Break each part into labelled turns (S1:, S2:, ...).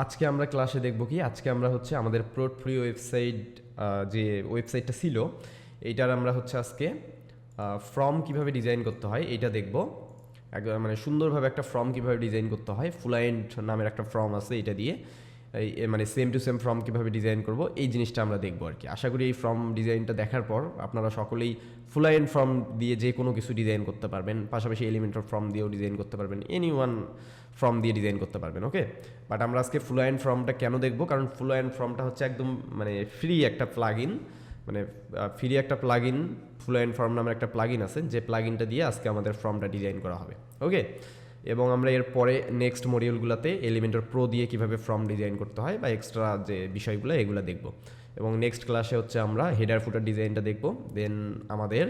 S1: আজকে আমরা ক্লাসে দেখব কি আজকে আমরা হচ্ছে আমাদের পোর্টফোলিও ওয়েবসাইট যে ওয়েবসাইটটা ছিল এইটার আমরা হচ্ছে আজকে ফর্ম কিভাবে ডিজাইন করতে হয় এইটা দেখব মানে সুন্দরভাবে একটা ফর্ম কিভাবে ডিজাইন করতে হয় ফুলাইন্ট নামের একটা ফর্ম আছে এটা দিয়ে মানে সেম টু সেম ফর্ম কীভাবে ডিজাইন করব এই জিনিসটা আমরা দেখবো আর কি। আশা করি এই ফর্ম ডিজাইনটা দেখার পর আপনারা সকলেই ফুলাইন্ট ফর্ম দিয়ে যে কোনো কিছু ডিজাইন করতে পারবেন, পাশাপাশি এলিমেন্টার ফর্ম দিয়েও ডিজাইন করতে পারবেন, এনি ওয়ান ফর্ম দিয়ে ডিজাইন করতে পারবেন। ওকে, বাট আমরা আজকে ফুলাইন্ট ফর্মটা কেন দেখবো, কারণ ফুলাইন্ট ফর্মটা হচ্ছে একদম মানে ফ্রি একটা প্লাগ ইন, মানে ফ্রি একটা প্লাগ ইন ফুলাইন্ট ফর্ম নামের একটা প্লাগ ইন আছে, যে প্লাগ ইনটা দিয়ে আজকে আমাদের ফর্মটা ডিজাইন করা হবে। ওকে, এবং আমরা এর পরে নেক্সট মডিউলগুলোতে এলিমেন্টর প্রো দিয়ে কিভাবে ফর্ম ডিজাইন করতে হয় বা এক্সট্রা যে বিষয়গুলো এগুলো দেখব। এবং নেক্সট ক্লাসে হচ্ছে আমরা হেডার ফুটার ডিজাইনটা দেখব, দেন আমাদের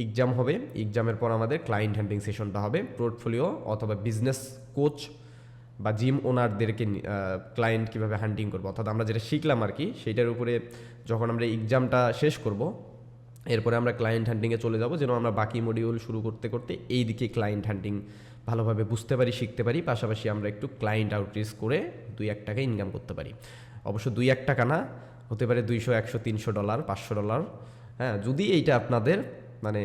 S1: এক্সাম হবে, এক্সামের পর আমাদের ক্লায়েন্ট হ্যান্ডলিং সেশনটা হবে। পোর্টফোলিও অথবা বিজনেস কোচ বা জিম ওনারদেরকে ক্লায়েন্ট কীভাবে হান্টিং করবো, অর্থাৎ আমরা যেটা শিখলাম আর কি সেইটার উপরে যখন আমরা এক্সামটা শেষ করব এরপরে আমরা ক্লায়েন্ট হান্টিংয়ে চলে যাব, যেন আমরা বাকি মডিউল শুরু করতে করতে এই দিকে ক্লায়েন্ট হান্টিং ভালোভাবে বুঝতে পারি, শিখতে পারি, পাশাপাশি আমরা একটু ক্লায়েন্ট আউটরিচ করে $2-1 ইনকাম করতে পারি। অবশ্য $2-1 না, হতে পারে $200, $100, $300, $500। হ্যাঁ, যদি এইটা আপনাদের মানে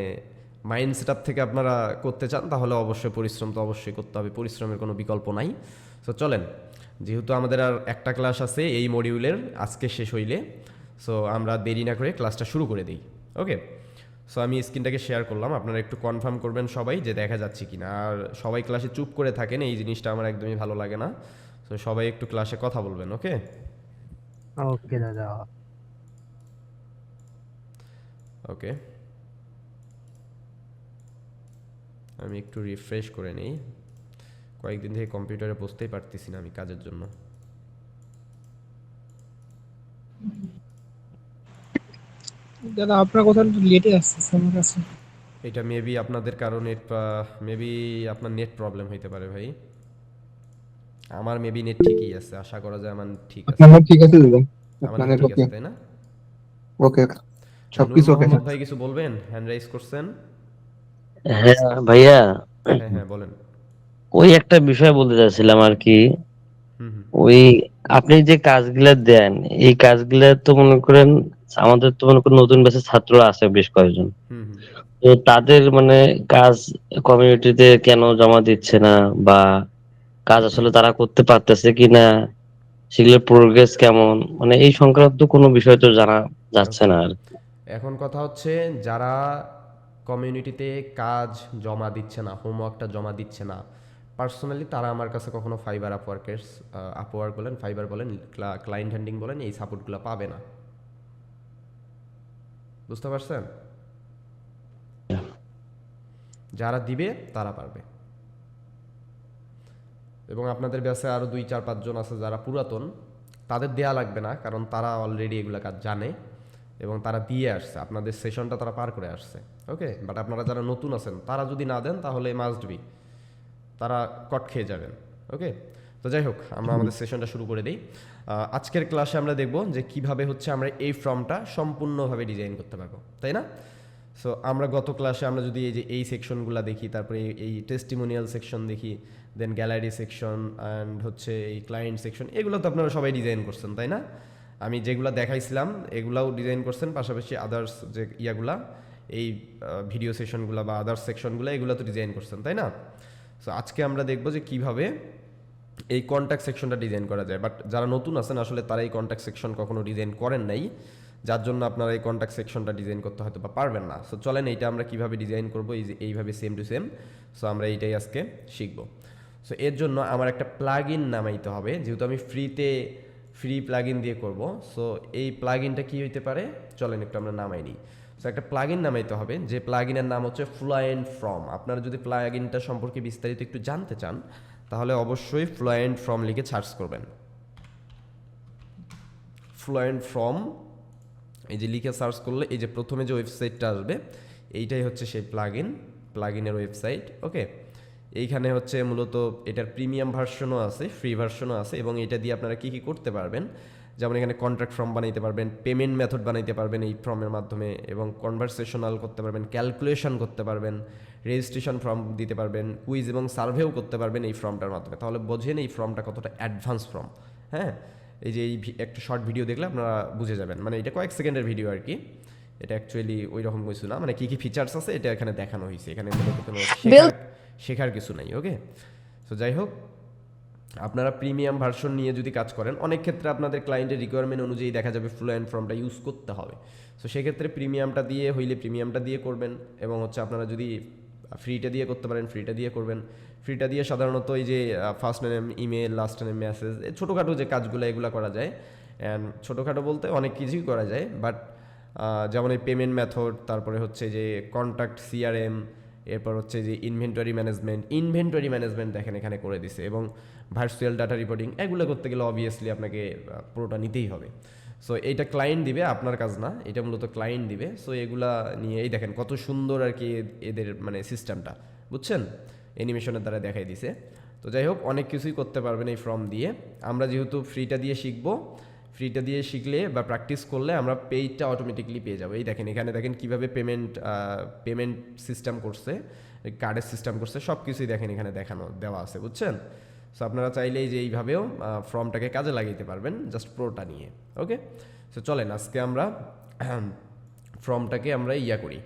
S1: মাইন্ড সেট আপ থেকে আপনারা করতে চান তাহলে অবশ্যই পরিশ্রম তো অবশ্যই করতে হবে, পরিশ্রমের কোনো বিকল্প নাই। সো চলেন, যেহেতু আমাদের আর একটা ক্লাস আছে এই মডিউলের আজকে শেষ হইলে, সো আমরা দেরি না করে ক্লাসটা শুরু করে দিই। ওকে, সো আমি স্ক্রিনটাকে শেয়ার করলাম, আপনারা একটু কনফার্ম করবেন সবাই যে দেখা যাচ্ছে কি না। আর সবাই ক্লাসে চুপ করে থাকেন, এই জিনিসটা আমার একদমই ভালো লাগে না। সো সবাই একটু ক্লাসে কথা বলবেন। ওকে
S2: ওকে দাদা।
S1: ওকে, আমি একটু রিফ্রেশ করে নিই, কয়েকদিন থেকে কম্পিউটারে বসতেই পারতেছি না আমি কাজের জন্য।
S2: দাদা আপনার কথা একটু লেটে আসছে আমার কাছে।
S1: এটা মেবি আপনাদের কারণে, মেবি আপনার নেট প্রবলেম হইতে পারে ভাই। আমার মেবি নেট ঠিকই আছে, আশা করা যায় আমার ঠিক আছে।
S3: আপনার নেট ঠিক আছে দাদা?
S1: আমার
S3: আপনার
S1: নেট
S3: নেট
S1: ঠিক
S3: ওকে?
S1: আছে তাই না?
S3: ওকে,
S1: নূর
S3: সবকিছু ওকে
S1: মোহাম্মদ
S3: স্যার।
S1: ভাই কিছু বলবেন? হ্যান্ড রাইজ করছেন।
S4: হ্যাঁ ভাইয়া,
S1: হ্যাঁ হ্যাঁ বলেন।
S4: ওই একটা বিষয় বলতে চাচ্ছিলাম আর কি।
S1: হুম হুম
S4: ওই আপনি যে কাজগুলা দেন, এই কাজগুলা তো মনে করেন আমাদের তো মনে করেন নতুন ব্যাচের ছাত্র আছে বেশ কয়েকজন।
S1: হুম হুম।
S4: তো তাদের মানে কাজ কমিউনিটিতে কেন জমা দিচ্ছে না, বা কাজ আসলে তারা করতে পারতেছে কিনা, সেগুলোর প্রোগ্রেস কেমন, মানে এই সংক্রান্ত কোনো বিষয় তো জানা যাচ্ছে
S1: ওকে,
S4: না আর।
S1: এখন কথা হচ্ছে যারা কমিউনিটিতে কাজ জমা দিচ্ছে না, হোমওয়ার্কটা জমা দিচ্ছে না, পার্সোনালি তারা আমার কাছে কখনো ফাইবার আপওয়ার্ক বলেন, ফাইবার বলেন, ক্লায়েন্ট হ্যান্ডিং বলেন, এই সাপোর্টগুলো পাবে না। বুঝতে পারছেন? যারা দিবে তারা পারবে। এবং আপনাদের ব্যাচে আরও 2-4-5 জন আছে যারা পুরাতন, তাদের দেয়া লাগবে না, কারণ তারা অলরেডি এগুলো কাজ জানে এবং তারা দিয়ে আসছে, আপনাদের সেশনটা তারা পার করে আসছে। ওকে, বাট আপনারা যারা নতুন আছেন তারা যদি না দেন তাহলে মাস্ট বি তারা কট খেয়ে যাবেন। ওকে, তো যাই হোক, আমরা আমাদের সেশনটা শুরু করে দিই। আজকের ক্লাসে আমরা দেখব যে কিভাবে হচ্ছে আমরা এই ফর্মটা সম্পূর্ণভাবে ডিজাইন করতে পারবো, তাই না? সো আমরা গত ক্লাসে আমরা যদি এই যে এই সেকশনগুলো দেখি, তারপরে এই টেস্টিমোনিয়াল সেকশন দেখি, দেন গ্যালারি সেকশন অ্যান্ড হচ্ছে এই ক্লায়েন্ট সেকশন, এগুলো তো আপনারা সবাই ডিজাইন করছেন তাই না? আমি যেগুলো দেখাইছিলাম এগুলাও ডিজাইন করছেন, পাশাপাশি আদার্স যে ইয়াগুলা এই ভিডিও সেশনগুলো বা আদার্স সেকশনগুলো এগুলো তো ডিজাইন করছেন তাই না? সো আজকে আমরা দেখব যে কিভাবে এই কন্ট্যাক্ট সেকশনটা ডিজাইন করা যায়। বাট যারা নতুন আছেন আসলে তারা এই কন্ট্যাক্ট সেকশন কখনো ডিজাইন করেন নাই, যার জন্য আপনারা এই কন্ট্যাক্ট সেকশনটা ডিজাইন করতে হয়তো বা পারবেন না। সো চলেন এইটা আমরা কিভাবে ডিজাইন করবো, এই যে এইভাবে সেম টু সেম। সো আমরা এইটাই আজকে শিখব। সো এর জন্য আমার একটা প্লাগ ইন নামাইতে হবে, যেহেতু আমি ফ্রি প্লাগ ইন দিয়ে করবো। সো এই প্লাগ ইনটা কী হইতে পারে, চলেন একটু আমরা নামাই নিই। সো একটা প্লাগ ইন নামাইতে হবে, যে প্লাগ ইনের নাম হচ্ছে ফ্লুয়েন্ট ফর্ম। আপনারা যদি প্লাগ ইনটা সম্পর্কে বিস্তারিত একটু জানতে চান তাহলে অবশ্যই ফ্লুয়েন্ট ফর্ম লিখে সার্চ করবেন। ফ্লুয়েন্ট ফর্ম এই যে লিখে সার্চ করলে এই যে প্রথমে যে ওয়েবসাইটটা আসবে এইটাই হচ্ছে সেই প্লাগ ইনের ওয়েবসাইট। ওকে, এইখানে হচ্ছে মূলত এটার প্রিমিয়াম ভার্সনও আছে, ফ্রি ভার্সনও আছে, এবং এটা দিয়ে আপনারা কী কী করতে পারবেন, যেমন এখানে কন্ট্রাক্ট ফর্ম বানাইতে পারবেন, পেমেন্ট মেথড বানাইতে পারবেন এই ফর্মের মাধ্যমে, এবং কনভারসেশনাল করতে পারবেন, ক্যালকুলেশন করতে পারবেন, রেজিস্ট্রেশন ফর্ম দিতে পারবেন, কুইজ এবং সার্ভেও করতে পারবেন এই ফর্মটার মাধ্যমে। তাহলে বোঝেন এই ফর্মটা কতটা অ্যাডভান্স ফর্ম। হ্যাঁ, এই যে এই একটা শর্ট ভিডিও দেখলে আপনারা বুঝে যাবেন, মানে এটা কয়েক সেকেন্ডের ভিডিও আর কি, এটা অ্যাকচুয়ালি ওই রকম কিছু না, মানে কী কী ফিচার্স আছে এটা এখানে দেখানো হয়েছে, এখানে মূলত কোনো শেখার কিছু নাই। ওকে, সো যাই হোক, আপনারা প্রিমিয়াম ভার্সন নিয়ে যদি কাজ করেন, অনেক ক্ষেত্রে আপনাদের ক্লায়েন্টের রিকোয়ারমেন্ট অনুযায়ী দেখা যাবে ফ্লো অ্যান্ড ফর্মটা ইউজ করতে হবে। সো সেক্ষেত্রে প্রিমিয়ামটা দিয়ে হইলে প্রিমিয়ামটা দিয়ে করবেন, এবং হচ্ছে আপনারা যদি ফ্রিটা দিয়ে করতে পারেন ফ্রিটা দিয়ে করবেন। ফ্রিটা দিয়ে সাধারণত এই যে first name email, last name message, ছোটোখাটো যে কাজগুলো এগুলো করা যায়। অ্যান্ড ছোটোখাটো বলতে অনেক কিছুই করা যায়, বাট যেমন এই পেমেন্ট মেথড, তারপরে হচ্ছে যে কন্ট্যাক্ট সিআরএম, এরপর হচ্ছে যে ইনভেন্টরি ম্যানেজমেন্ট দেখেন এখানে করে দিছে, এবং ভার্চুয়াল ডাটা রিপোর্টিং, এগুলো করতে গেলে অবভিয়াসলি আপনাকে পুরোটা নিতেই হবে। সো এইটা ক্লায়েন্ট দিবে, আপনার কাজ না, এটা মূলত ক্লায়েন্ট দিবে। সো এগুলা নিয়ে এই দেখেন কত সুন্দর আর কি এদের মানে সিস্টেমটা, বুঝছেন, অ্যানিমেশনের দ্বারা দেখাই দিছে। তো যাই হোক, অনেক কিছুই করতে পারবেন এই ফর্ম দিয়ে। আমরা যেহেতু ফ্রিটা দিয়ে শিখবো, ফ্রিটা দিয়ে শিখলে বা প্র্যাকটিস করলে আমরা পেইডটা অটোমেটিকলি পেয়ে যাবো। এই দেখেন এখানে দেখেন কীভাবে পেমেন্ট সিস্টেম করছে, কার্ডের সিস্টেম করছে, সব কিছুই দেখেন এখানে দেওয়া আছে, বুঝছেন। সো আপনারা চাইলেই যে এইভাবেও ফর্মটাকে কাজে লাগাইতে পারবেন, জাস্ট প্রোটা নিয়ে। ওকে, সো চলেন আজকে আমরা ফর্মটাকে আমরা করি,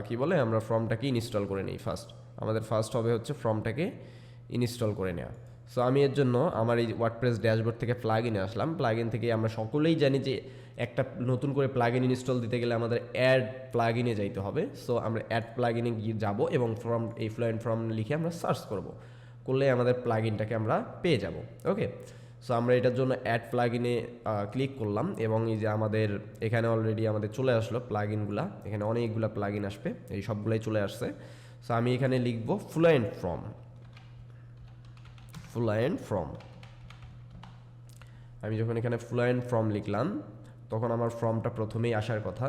S1: কি বলে, আমরা ফর্মটাকে ইনস্টল করে নিই। আমাদের ফার্স্ট হবে হচ্ছে ফর্মটাকে ইনস্টল করে নেওয়া। সো আমি এর জন্য আমার এই ওয়ার্ডপ্রেস ড্যাশবোর্ড থেকে প্লাগইনে আসলাম। প্লাগইন থেকে আমরা সকলেই জানি যে একটা নতুন করে প্লাগইন ইনস্টল দিতে গেলে আমাদের অ্যাড প্লাগইনে যাইতে হবে। সো আমরা অ্যাড প্লাগইনে গিয়ে যাব এবং ফ্লো অ্যান্ড ফর্ম লিখে আমরা সার্চ করলে আমাদের প্লাগইনটাকে আমরা পেয়ে যাব। ওকে, সো আমরা এটার জন্য অ্যাড প্লাগইনে ক্লিক করলাম, এবং এই যে আমাদের এখানে অলরেডি আমাদের চলে আসলো প্লাগইনগুলা, এখানে অনেকগুলো প্লাগইন আসবে, এই সবগুলাই চলে আসছে। সো আমি এখানে লিখব ফ্লো অ্যান্ড ফর্ম। আমি যখন এখানে ফ্লো অ্যান্ড ফর্ম লিখলাম, তখন আমার ফর্মটা প্রথমেই আসার কথা,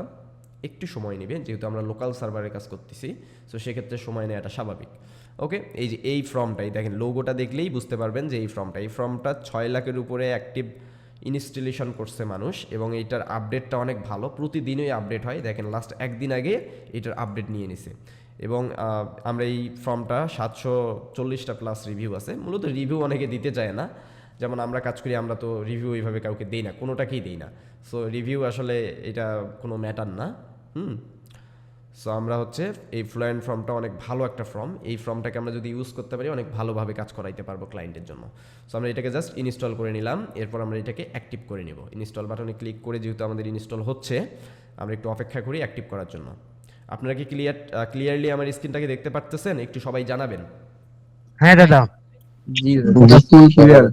S1: একটু সময় নেবে যেহেতু আমরা লোকাল সার্ভারে কাজ করতেছি। সো সেক্ষেত্রে সময় নেওয়াটা স্বাভাবিক। ওকে, এই যে এই ফর্মটাই দেখেন, লোগোটা দেখলেই বুঝতে পারবেন যে এই ফর্মটা 6 লাখের উপরে অ্যাক্টিভ ইনস্টলেশন করছে মানুষ, এবং এইটার আপডেটটা অনেক ভালো, প্রতিদিনই আপডেট হয়। দেখেন লাস্ট একদিন আগে এটার আপডেট নিয়ে নিছে, এবং আমরা এই ফর্মটা 740টা প্লাস রিভিউ আছে। মূলত রিভিউ অনেকে দিতে চায় না, যেমন আমরা কাজ করি, আমরা তো রিভিউ এইভাবে কাউকে দিই না, কোনোটাকেই দিই না। সো রিভিউ আসলে এটা কোনো ম্যাটার না। সো আমরা হচ্ছে এই ফ্লো অ্যান্ড ফর্মটা অনেক ভালো একটা ফর্ম, এই ফর্মটাকে আমরা যদি ইউজ করতে পারি অনেক ভালোভাবে কাজ করাইতে পারবো ক্লায়েন্টের জন্য। সো আমরা এটাকে জাস্ট ইনস্টল করে নিলাম, এরপর আমরা এটাকে অ্যাক্টিভ করে নেব। ইনস্টল বাটনে ক্লিক করে, যেহেতু আমাদের ইনস্টল হচ্ছে, আমরা একটু অপেক্ষা করি অ্যাক্টিভ করার জন্য। আপনারা কি ক্লিয়ারলি আমার স্ক্রিনটাকে দেখতে পারতেছেন? একটু সবাই জানাবেন।
S2: হ্যাঁ দাদা।
S3: জি ফুল ক্লিয়ার,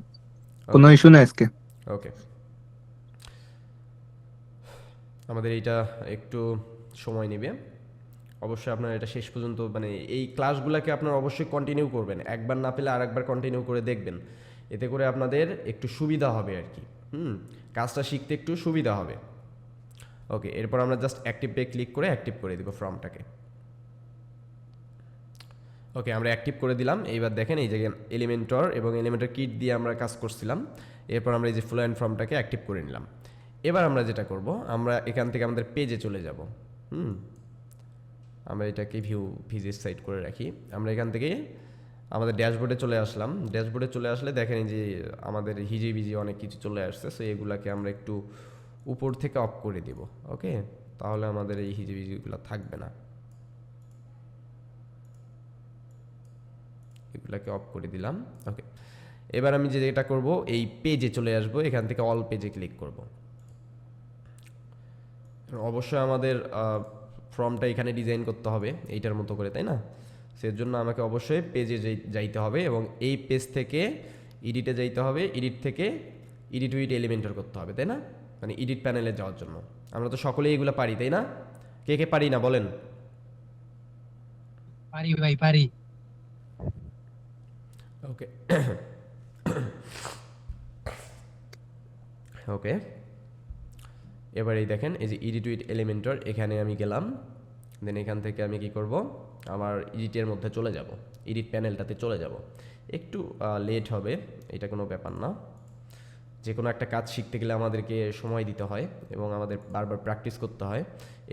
S3: কোনো ইস্যু নাই আজকে।
S1: ওকে, আমাদের এইটা একটু সময় নেবে, অবশ্যই আপনারা এটা শেষ পর্যন্ত, মানে এই ক্লাসগুলোকে আপনারা অবশ্যই কন্টিনিউ করবেন, একবার না পেলে আরেকবার কন্টিনিউ করে দেখবেন, এতে করে আপনাদের একটু সুবিধা হবে আর কি। কাজটা শিখতে একটু সুবিধা হবে। ওকে, এরপর আমরা জাস্ট অ্যাক্টিভ পে ক্লিক করে অ্যাক্টিভ করে দিব ফর্মটাকে। ওকে, আমরা অ্যাক্টিভ করে দিলাম। এইবার দেখেন এই জায়গায় এলিমেন্টর এবং এলিমেন্টর কিট দিয়ে আমরা কাজ করছিলাম, এরপর আমরা এই যে ফ্লো অ্যান্ড ফর্মটাকে অ্যাক্টিভ করে নিলাম। এবার আমরা যেটা করব, আমরা এখান থেকে আমাদের পেজে চলে যাব। আমরা এটাকে ভিজিট সাইট করে রাখি। আমরা এখান থেকে আমাদের ড্যাশবোর্ডে চলে আসলাম। ড্যাশবোর্ডে চলে আসলে দেখেন যে আমাদের হিজিবিজি অনেক কিছু চলে আসছে। সো এগুলাকে আমরা একটু উপর থেকে অফ করে দিব। ওকে, তাহলে আমাদের এই হিজিবিজিগুলো থাকবে না, এগুলাকে অফ করে দিলাম। ওকে, এবার আমি যেটা করব, এই পেজে চলে আসব, এখান থেকে অল পেজে ক্লিক করব। অবশ্যই আমাদের ফর্মটা এখানে ডিজাইন করতে হবে এইটার মতো করে, তাই না? সের জন্য আমাকে অবশ্যই পেজে যাইতে হবে, এবং এই পেজ থেকে এডিটে যাইতে হবে, এডিট থেকে এডিট উইথ এলিমেন্টর করতে হবে, তাই না? মানে এডিট প্যানেলে যাওয়ার জন্য। আমরা তো সকলেই এগুলো পারি, তাই না? কে কে পারি না বলেন?
S2: পারি ভাই, পারি।
S1: ওকে ওকে, এবার এই দেখেন এই যে এডিট উইথ এলিমেন্টর, এখানে আমি গেলাম। দেন এখান থেকে আমি কি করব, আমার এডিটের মধ্যে চলে যাব, এডিট প্যানেলটাতে চলে যাব। একটু লেট হবে, এটা কোনো ব্যাপার না। যে কোনো একটা কাজ শিখতে গেলে আমাদেরকে সময় দিতে হয় এবং আমাদের বারবার প্র্যাকটিস করতে হয়,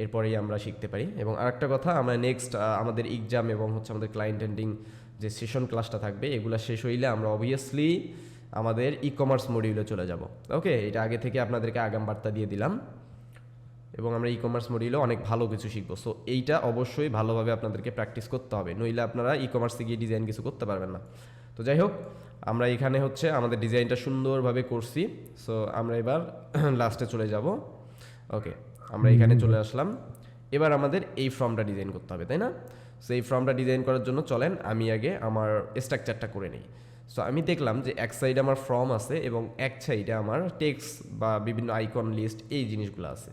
S1: এরপরেই আমরা শিখতে পারি। এবং আরেকটা কথা, আমরা নেক্সট আমাদের এক্সাম এবং হচ্ছে আমাদের ক্লায়েন্ট এন্ডিং যে সেশন ক্লাসটা থাকবে, এগুলো শেষ হইলে আমরা অবভিয়াসলি আমাদের ই কমার্স মডিউলে চলে যাব। ওকে, এটা আগে থেকে আপনাদেরকে আগাম বার্তা দিয়ে দিলাম এবং আমরা ই কমার্স মডিউলে অনেক ভালো কিছু শিখবো। সো এইটা অবশ্যই ভালোভাবে আপনাদেরকে প্র্যাকটিস করতে হবে, নইলে আপনারা ই কমার্সে গিয়ে ডিজাইন কিছু করতে পারবেন না। তো যাই হোক, আমরা এখানে হচ্ছে আমাদের ডিজাইনটা সুন্দরভাবে করছি। সো আমরা এবার লাস্টে চলে যাব। ওকে, আমরা এখানে চলে আসলাম। এবার আমাদের এই ফর্মটা ডিজাইন করতে হবে, তাই না? সো এই ফর্মটা ডিজাইন করার জন্য চলেন আমি আগে আমার স্ট্রাকচারটা করে নিই। সো আমি দেখলাম যে এক সাইডে আমার ফর্ম আছে এবং এক সাইডে আমার টেক্সট বা বিভিন্ন আইকন লিস্ট এই জিনিসগুলো আছে।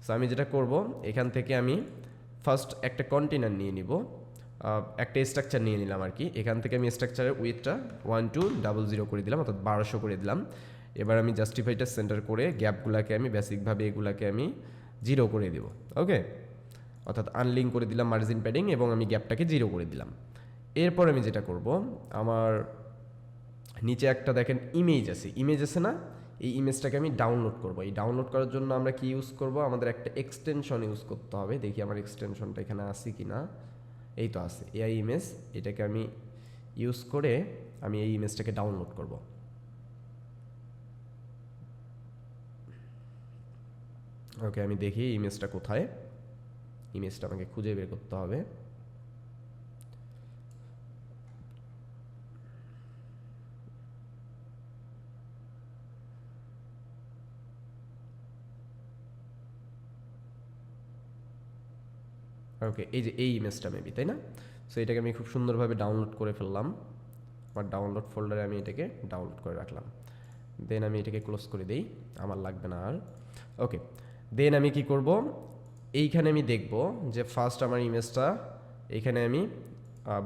S1: সো আমি যেটা করব, এখান থেকে আমি ফার্স্ট একটা কন্টেনার নিয়ে নিব, একটা স্ট্রাকচার নিয়ে নিলাম আর কি। এখান থেকে আমি স্ট্রাকচারের উইথটা 1200 করে দিলাম, অর্থাৎ 1200 করে দিলাম। এবার আমি জাস্টিফাইটা সেন্টার করে গ্যাপগুলোকে আমি বেসিকভাবে এগুলাকে আমি 0 করে দেব। ওকে, অর্থাৎ আনলিঙ্ক করে দিলাম মার্জিন প্যাডিং এবং আমি গ্যাপটাকে 0 করে দিলাম। এরপর আমি যেটা করব, আমার নিচে একটা দেখেন ইমেজ আছে না, এই ইমেজটাকে আমি ডাউনলোড করব। এই ডাউনলোড করার জন্য আমরা কি ইউজ করব, আমাদের একটা এক্সটেনশন ইউজ করতে হবে। দেখি আমার এক্সটেনশনটা এখানে আছে কি না। এই তো আছে, এআই ইমেজ। এটাকে আমি ইউজ করে আমি এই ইমেজটাকে ডাউনলোড করব। ওকে, আমি দেখি ইমেজটা কোথায়। ইমেজটা আমাকে খুঁজে বের করতে হবে। ওকে, এই যে এই ইমেজটা মেবি, তাই না? সো এটাকে আমি খুব সুন্দরভাবে ডাউনলোড করে ফেললাম। আমার ডাউনলোড ফোল্ডারে আমি এটাকে ডাউনলোড করে রাখলাম। দেন আমি এটাকে ক্লোজ করে দিই, আমার লাগবে না আর। ওকে, দেন আমি কি করব, এইখানে আমি দেখব যে ফার্স্ট আমার ইমেজটা এইখানে আমি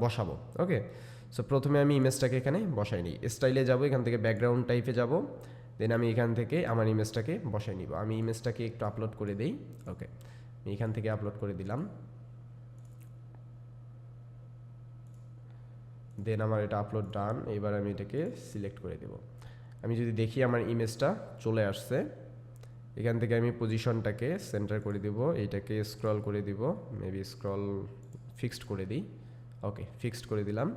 S1: বসাবো। ওকে, সো প্রথমে আমি ইমেজটাকে এখানে বসাই নিই। স্টাইলে যাব, এখান থেকে ব্যাকগ্রাউন্ড টাইপে যাব। দেন আমি এখান থেকে আমার ইমেজটাকে বসাই নিব। আমি ইমেজটাকে একটু আপলোড করে দিই। ওকে, আমি এখান থেকে আপলোড করে দিলাম। দেন আমার এটা আপলোড ডান। এবার আমি এটাকে সিলেক্ট করে দেব। আমি যদি দেখি আমার ইমেজটা চলে আসছে, এখান থেকে আমি পজিশনটাকে সেন্টার করে দেব, এইটাকে স্ক্রল করে দিব, মেবি স্ক্রল ফিক্সড করে দিই। ওকে, ফিক্সড করে দিলাম।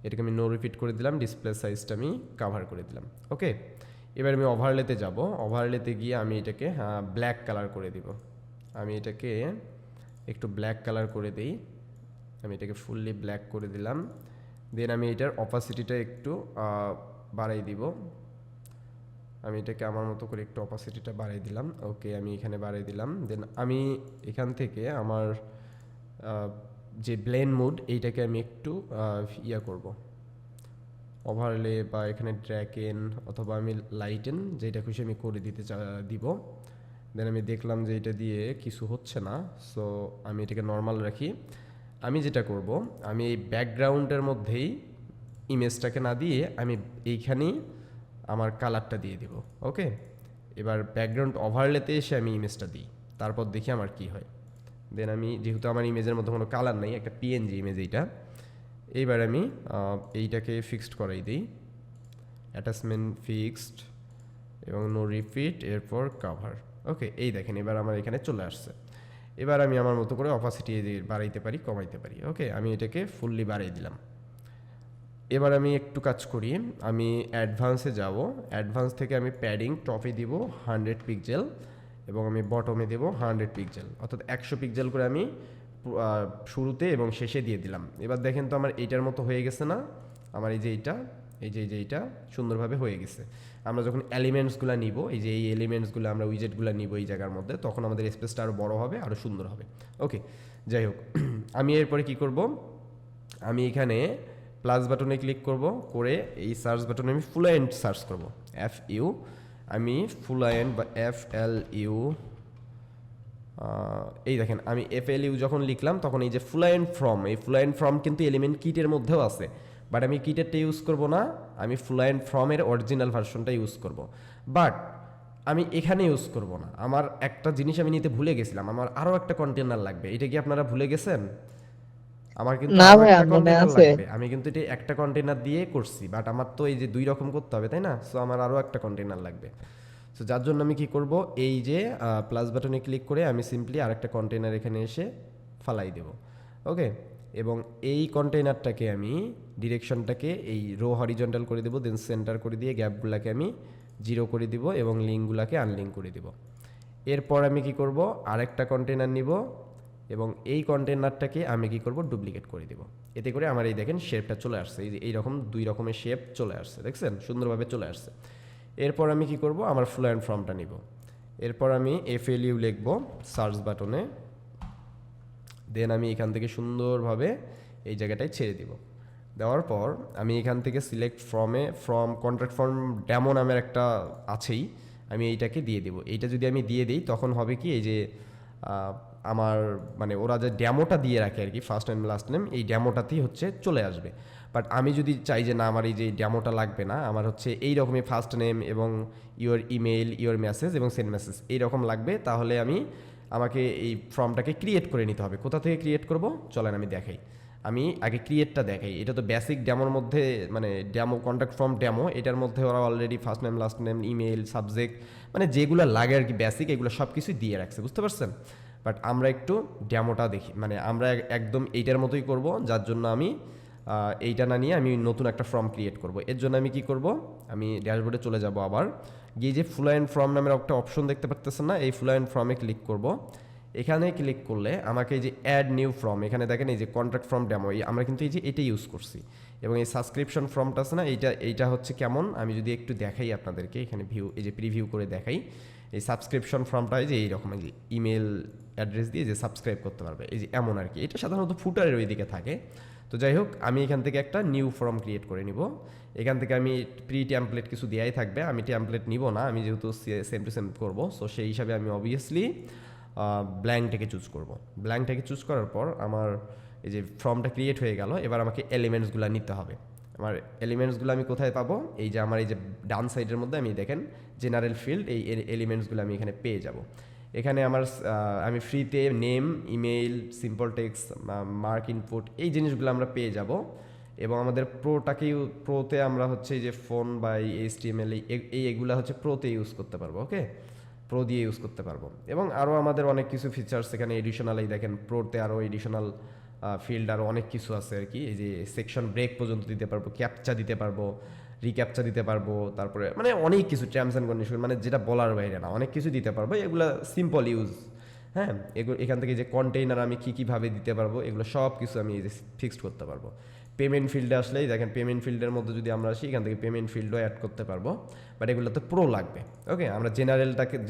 S1: এটাকে আমি নো রিপিট করে দিলাম, ডিসপ্লে সাইজটা আমি কাভার করে দিলাম। ওকে, এবার আমি ওভারলেতে যাব। ওভারলেতে গিয়ে আমি এটাকে ব্ল্যাক কালার করে দিব। আমি এটাকে একটু ব্ল্যাক কালার করে দিই। আমি এটাকে ফুললি ব্ল্যাক করে দিলাম। দেন আমি এটার অপাসিটিটা একটু বাড়াই দিব। আমি এটাকে আমার মতো করে একটু অপাসিটিটা বাড়াই দিলাম। ওকে, আমি এখানে বাড়াই দিলাম। দেন আমি এখান থেকে আমার যে ব্লেন্ড মুড, এইটাকে আমি একটু ইয়া করব, ওভারলে বা এখানে ড্র্যাকেন অথবা আমি লাইটেন, যেটা খুশি আমি করে দিব। দেন আমি দেখলাম যে এটা দিয়ে কিছু হচ্ছে না, সো আমি এটাকে নর্মাল রাখি। আমি যেটা করব, আমি এই ব্যাকগ্রাউন্ডের মধ্যেই ইমেজটাকে না দিয়ে আমি এইখানেই আমার কালারটা দিয়ে দিব। ওকে, এবার ব্যাকগ্রাউন্ড ওভারলেতে এসে আমি ইমেজটা দিই, তারপর দেখি আমার কি হয়। দেন আমি যেহেতু আমার ইমেজের মধ্যে কোনো কালার নেই, একটা পিএনজি ইমেজ এইটা, এইবার আমি এইটাকে ফিক্সড করাই দিই, অ্যাটাচমেন্ট ফিক্সড এবং নো রিপিট, এরপর কাভার। ওকে, এই দেখেন এবার আমার এখানে চলে আসছে। এবার আমি আমার মতো করে অপাসিটি বাড়াইতে পারি, কমাইতে পারি। ওকে, আমি এটাকে ফুললি বাড়িয়ে দিলাম। এবার আমি একটু কাজ করি, আমি অ্যাডভান্সে যাব। অ্যাডভান্স থেকে আমি প্যাডিং টপে দিব 100 পিক্সেল এবং আমি বটমে দেব 100 পিক্সেল, অর্থাৎ 100 পিক্সেল করে আমি শুরুতে এবং শেষে দিয়ে দিলাম। এবার দেখেন তো আমার এইটার মতো হয়ে গেছে না? আমার এই যে এইটা সুন্দরভাবে হয়ে গেছে। আমরা যখন এলিমেন্টসগুলো নিব, এই যে এই এলিমেন্টসগুলো আমরা উইজেটগুলো নিব এই জায়গার মধ্যে, তখন আমাদের স্পেসটা আরও বড় হবে, আরও সুন্দর হবে। ওকে, যাই হোক, আমি এরপরে কি করব, আমি এখানে প্লাস বাটনে ক্লিক করব, করে এই সার্চ বাটনে আমি ফ্লুয়েন্ট সার্চ করব, FU। আমি ফ্লুয়েন্ট বা FLU, এই দেখেন আমি FLU যখন লিখলাম তখন এই যে ফ্লুয়েন্ট ফ্রম, এই ফ্লুয়েন্ট ফ্রম কিন্তু এলিমেন্ট কিটের মধ্যেও আছে, বাট আমি কিটেরটা ইউজ করব না, আমি ফ্লুয়েন্ট ফ্রমের অরিজিনাল ভার্সনটা ইউজ করব। বাট আমি এখানে ইউজ করব না, আমার একটা জিনিস আমি নিতে ভুলে গেছিলাম, আমার আরও একটা কন্টেনার লাগবে। এটা কি আপনারা ভুলে গেছেন? আমার কিন্তু
S2: না
S1: আরো
S2: ভাইয়া,
S1: একটা
S2: মনে
S1: কন্টেইনার
S2: আছে।
S1: লাগবে, আমি কিন্তু এটা একটা কন্টেইনার দিয়ে করছি, বাট আমার তো এই যে 2 রকম করতে হবে তাই না, সো আমার আরো একটা কন্টেইনার লাগবে। সো যার জন্য আমি কি করব, এই যে প্লাস বাটনে ক্লিক করে আমি সিম্পলি আরেকটা কন্টেইনার এখানে এসে ফালাই দেব। ওকে, এবং এই কন্টেইনারটাকে আমি ডিরেকশনটাকে এই রো হরিজন্টাল করে দেব, দেন সেন্টার করে দিয়ে গ্যাপগুলোকে আমি 0 করে দিব এবং লিঙ্কগুলোকে আনলিঙ্ক করে দিব। এরপর আমি কি করব, আরেকটা কন্টেইনার নিব এবং এই কন্টেইনারটাকে আমি কি করব, ডুপ্লিকেট করে দিব। এতে করে আমার এই দেখেন শেপটা চলে আসছে, এই যে এইরকম 2 রকমের শেপ চলে আসছে, দেখছেন সুন্দরভাবে চলে আসছে। এরপর আমি কি করব, আমার ফুল অ্যান্ড ফর্মটা নিব। এরপর আমি FLU লিখব সার্চ বাটনে, দেন আমি এখান থেকে সুন্দরভাবে এই জায়গাটায় ছেড়ে দিব। দেওয়ার পর আমি এখান থেকে select from contract form demo নামের একটা আছেই, আমি এইটাকে দিয়ে দেব। এইটা যদি আমি দিয়ে দিই তখন হবে কি, এই যে আমার মানে ওরা যে ডেমোটা দিয়ে রাখে আর কি, ফার্স্ট নেম লাস্ট নেম, এই ডেমোটাতেই হচ্ছে চলে আসবে। বাট আমি যদি চাই যে না আমার এই যে ডেমোটা লাগবে না, আমার হচ্ছে এই রকমই ফার্স্ট নেম এবং ইওর ইমেল, ইওর মেসেজ এবং সেন্ড মেসেজ এইরকম লাগবে, তাহলে আমাকে এই ফর্মটাকে ক্রিয়েট করে নিতে হবে। কোথা থেকে ক্রিয়েট করব চলেন আমি দেখাই। আমি আগে ক্রিয়েটটা দেখাই। এটা তো বেসিক ডেমোর মধ্যে, মানে ডেমো কন্ট্যাক্ট ফর্ম ডেমো, এটার মধ্যে ওরা already first name last name email subject মানে যেগুলো লাগে আর কি বেসিক, এগুলো সব কিছুই দিয়ে রাখছে, বুঝতে পারছেন। বাট আমরা একটু ডেমোটা দেখি, মানে আমরা একদম এইটার মতোই করব, যার জন্য আমি এইটা না নিয়ে আমি নতুন একটা ফর্ম ক্রিয়েট করব। এর জন্য আমি কি করব, আমি ড্যাশবোর্ডে চলে যাব, আবার গিয়ে যে ফুল অ্যান্ড ফর্ম নামের একটা অপশন দেখতে পাচ্ছেন না, এই ফুল অ্যান্ড ফর্মে ক্লিক করব। এখানে ক্লিক করলে আমাকে এই যে অ্যাড নিউ ফর্ম, এখানে দেখেন এই যে কন্ট্রাক্ট ফর্ম ডেমো, আমরা কিন্তু এই যে এটা ইউজ করছি। এবং এই সাবস্ক্রিপশন ফর্মটা আছে না, এইটা হচ্ছে কেমন, আমি যদি একটু দেখাই আপনাদেরকে, এখানে এই যে প্রিভিউ করে দেখাই। এই সাবস্ক্রিপশন ফর্মটা এই যে এইরকম, এই যে ইমেল অ্যাড্রেস দিয়ে যে সাবস্ক্রাইব করতে পারবে, এই যে এমন আর কি। এটা সাধারণত ফুটারের ওই দিকে থাকে। তো যাই হোক, আমি এখান থেকে একটা নিউ ফর্ম ক্রিয়েট করে নিব। এখান থেকে আমি প্রি ট্যাম্পলেট কিছু দেওয়াই থাকবে, আমি ট্যাম্পলেট নিব না, আমি যেহেতু সেম টু সেম করবো, সো সেই হিসাবে আমি অবভিয়াসলি ব্ল্যাঙ্কটাকে চুজ করব। ব্ল্যাঙ্কটাকে চুজ করার পর আমার এই যে ফর্মটা ক্রিয়েট হয়ে গেল, এবার আমাকে এলিমেন্টসগুলো নিতে হবে। আমার এলিমেন্টসগুলো আমি কোথায় পাবো, এই যে আমার এই যে ডান সাইডের মধ্যে আমি দেখেন জেনারেল ফিল্ড, এই এলিমেন্টসগুলো আমি এখানে পেয়ে যাব। এখানে আমি ফ্রিতে name, email, simple text, mark input, এই জিনিসগুলো আমরা পেয়ে যাব। এবং আমাদের প্রোতে আমরা হচ্ছে যে ফোন বা HTML এইগুলো হচ্ছে প্রোতে ইউজ করতে পারবো। ওকে, প্রো দিয়ে ইউজ করতে পারবো। এবং আরও আমাদের অনেক কিছু ফিচার্স এখানে এডিশনাল, এই দেখেন প্রোতে আরও এডিশনাল ফিল্ড আরও অনেক কিছু আছে আর কি। এই যে সেকশন ব্রেক পর্যন্ত দিতে পারবো, ক্যাপচা দিতে পারবো, রিক্যাপচা দিতে পারবো, তারপরে মানে অনেক কিছু টার্মস অ্যান্ড কন্ডিশন, মানে যেটা বলার বাইরে না, অনেক কিছু দিতে পারবো। এগুলো সিম্পল ইউজ। হ্যাঁ, এখান থেকে যে কন্টেইনার আমি কীভাবে দিতে পারবো, এগুলো সব কিছু আমি এই যে ফিক্সড করতে পারবো। পেমেন্ট ফিল্ডে আসলেই দেখেন, পেমেন্ট ফিল্ডের মধ্যে যদি আমরা আসি, এখান থেকে পেমেন্ট ফিল্ডও অ্যাড করতে পারবো। বাট এগুলোতে প্রো লাগবে। ওকে, আমরা